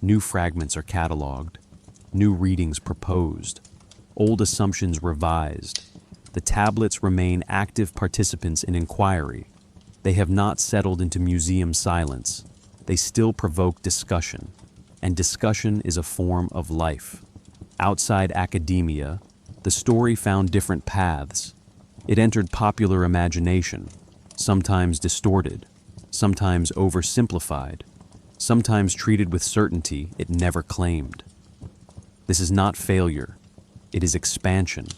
new fragments are cataloged, new readings proposed, old assumptions revised. The tablets remain active participants in inquiry. They have not settled into museum silence. They still provoke discussion, and discussion is a form of life. Outside academia, the story found different paths. It entered popular imagination, sometimes distorted, sometimes oversimplified, sometimes treated with certainty it never claimed. This is not failure. It is expansion.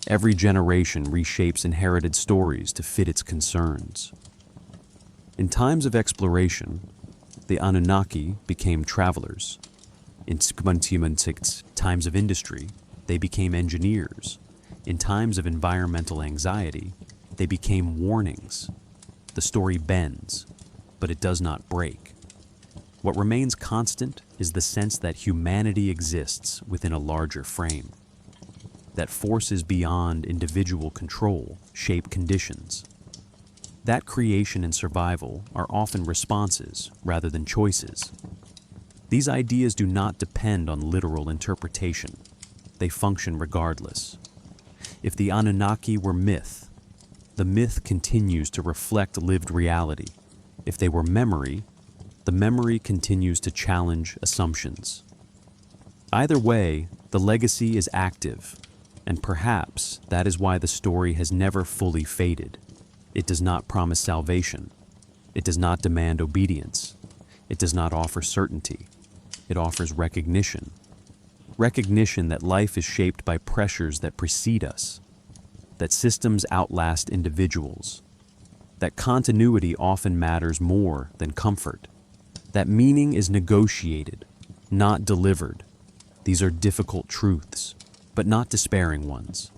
Every generation reshapes inherited stories to fit its concerns. In times of exploration, the Anunnaki became travelers. In times of industry, they became engineers. In times of environmental anxiety, they became warnings. The story bends, but it does not break. What remains constant is the sense that humanity exists within a larger frame, that forces beyond individual control shape conditions. That creation and survival are often responses rather than choices. These ideas do not depend on literal interpretation. They function regardless. If the Anunnaki were myth, the myth continues to reflect lived reality. If they were memory, the memory continues to challenge assumptions. Either way, the legacy is active, and perhaps that is why the story has never fully faded. It does not promise salvation. It does not demand obedience. It does not offer certainty. It offers recognition. Recognition that life is shaped by pressures that precede us, that systems outlast individuals, that continuity often matters more than comfort, that meaning is negotiated, not delivered. These are difficult truths, but not despairing ones.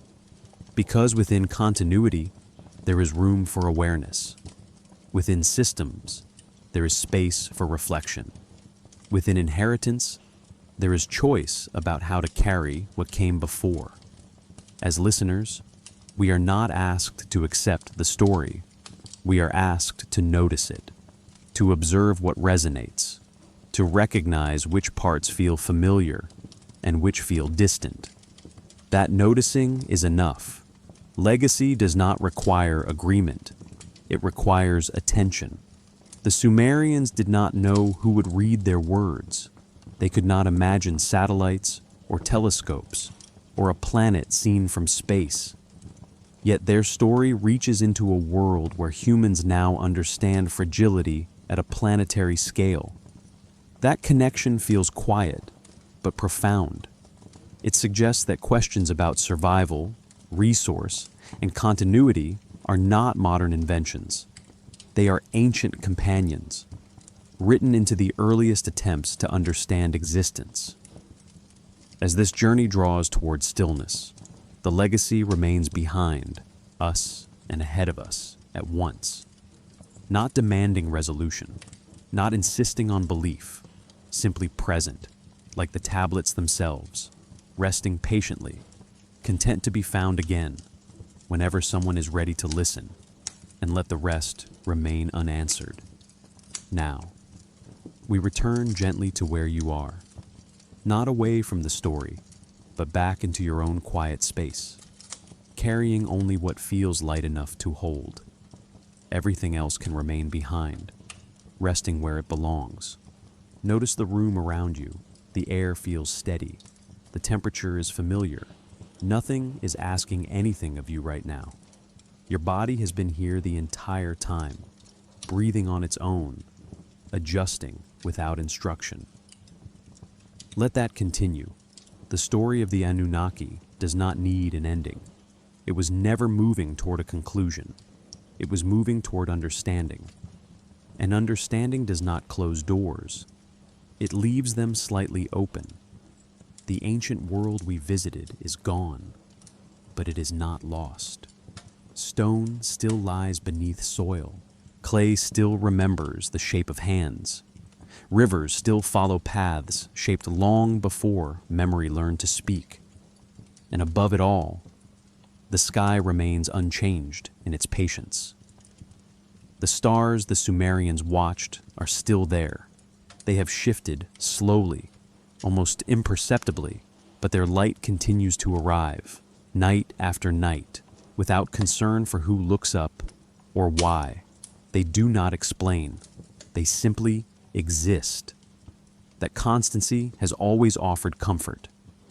Because within continuity, there is room for awareness. Within systems, there is space for reflection. Within inheritance, there is choice about how to carry what came before. As listeners, we are not asked to accept the story. We are asked to notice it, to observe what resonates, to recognize which parts feel familiar and which feel distant. That noticing is enough. Legacy does not require agreement. It requires attention. The Sumerians did not know who would read their words. They could not imagine satellites or telescopes or a planet seen from space. Yet their story reaches into a world where humans now understand fragility at a planetary scale. That connection feels quiet, but profound. It suggests that questions about survival, resource, and continuity are not modern inventions. They are ancient companions, written into the earliest attempts to understand existence. As this journey draws toward stillness, the legacy remains behind us and ahead of us at once, not demanding resolution, not insisting on belief, simply present, like the tablets themselves, resting patiently, content to be found again whenever someone is ready to listen, and let the rest remain unanswered. Now, we return gently to where you are, not away from the story, but back into your own quiet space, carrying only what feels light enough to hold. Everything else can remain behind, resting where it belongs. Notice the room around you. The air feels steady. The temperature is familiar. Nothing is asking anything of you right now. Your body has been here the entire time, breathing on its own, adjusting without instruction. Let that continue. The story of the Anunnaki does not need an ending. It was never moving toward a conclusion. It was moving toward understanding. And understanding does not close doors. It leaves them slightly open. The ancient world we visited is gone, but it is not lost. Stone still lies beneath soil. Clay still remembers the shape of hands. Rivers still follow paths shaped long before memory learned to speak. And above it all, the sky remains unchanged in its patience. The stars the Sumerians watched are still there. They have shifted slowly, almost imperceptibly, but their light continues to arrive, night after night, without concern for who looks up or why. They do not explain. They simply exist. That constancy has always offered comfort.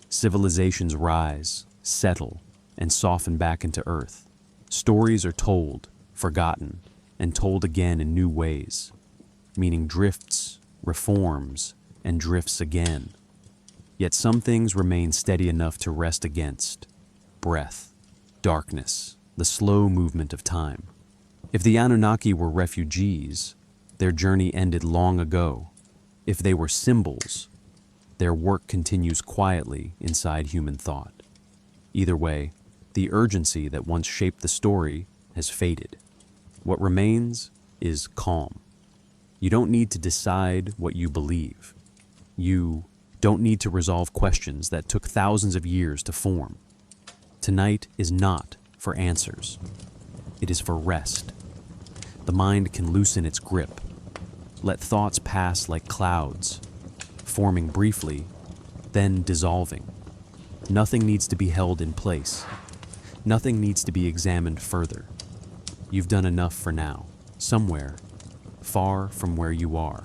Civilizations rise, settle, and soften back into earth. Stories are told, forgotten, and told again in new ways, meaning drifts, reforms, and drifts again. Yet some things remain steady enough to rest against: breath, darkness, the slow movement of time. If the Anunnaki were refugees, their journey ended long ago. If they were symbols, their work continues quietly inside human thought. Either way, the urgency that once shaped the story has faded. What remains is calm. You don't need to decide what you believe. You don't need to resolve questions that took thousands of years to form. Tonight is not for answers. It is for rest. The mind can loosen its grip. Let thoughts pass like clouds, forming briefly, then dissolving. Nothing needs to be held in place. Nothing needs to be examined further. You've done enough for now, somewhere, far from where you are.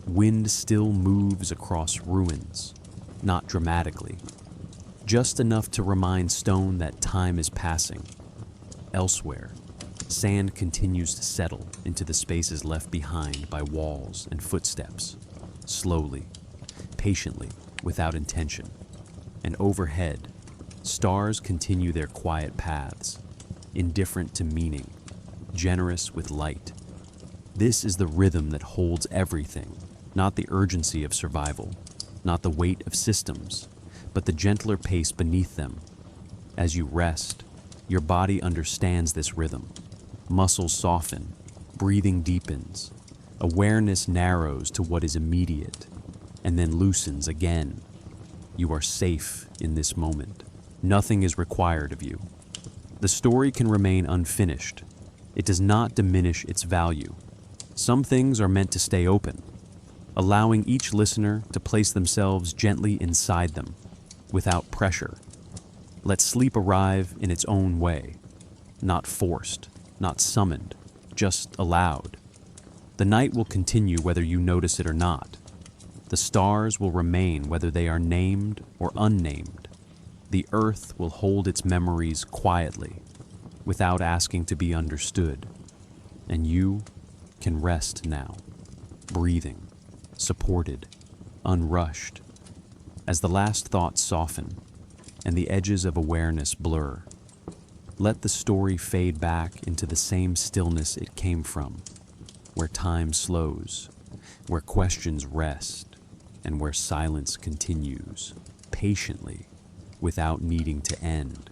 Wind still moves across ruins, not dramatically, just enough to remind stone that time is passing. Elsewhere, sand continues to settle into the spaces left behind by walls and footsteps, slowly, patiently, without intention. And overhead, stars continue their quiet paths, indifferent to meaning, generous with light. This is the rhythm that holds everything, not the urgency of survival, not the weight of systems, but the gentler pace beneath them. As you rest, your body understands this rhythm. Muscles soften, breathing deepens, awareness narrows to what is immediate, and then loosens again. You are safe in this moment. Nothing is required of you. The story can remain unfinished. It does not diminish its value. Some things are meant to stay open, allowing each listener to place themselves gently inside them, without pressure. Let sleep arrive in its own way, not forced, not summoned, just allowed. The night will continue whether you notice it or not. The stars will remain whether they are named or unnamed. The earth will hold its memories quietly, without asking to be understood. And you can rest now, breathing, supported, unrushed. As the last thoughts soften and the edges of awareness blur, let the story fade back into the same stillness it came from, where time slows, where questions rest, and where silence continues, patiently, without needing to end.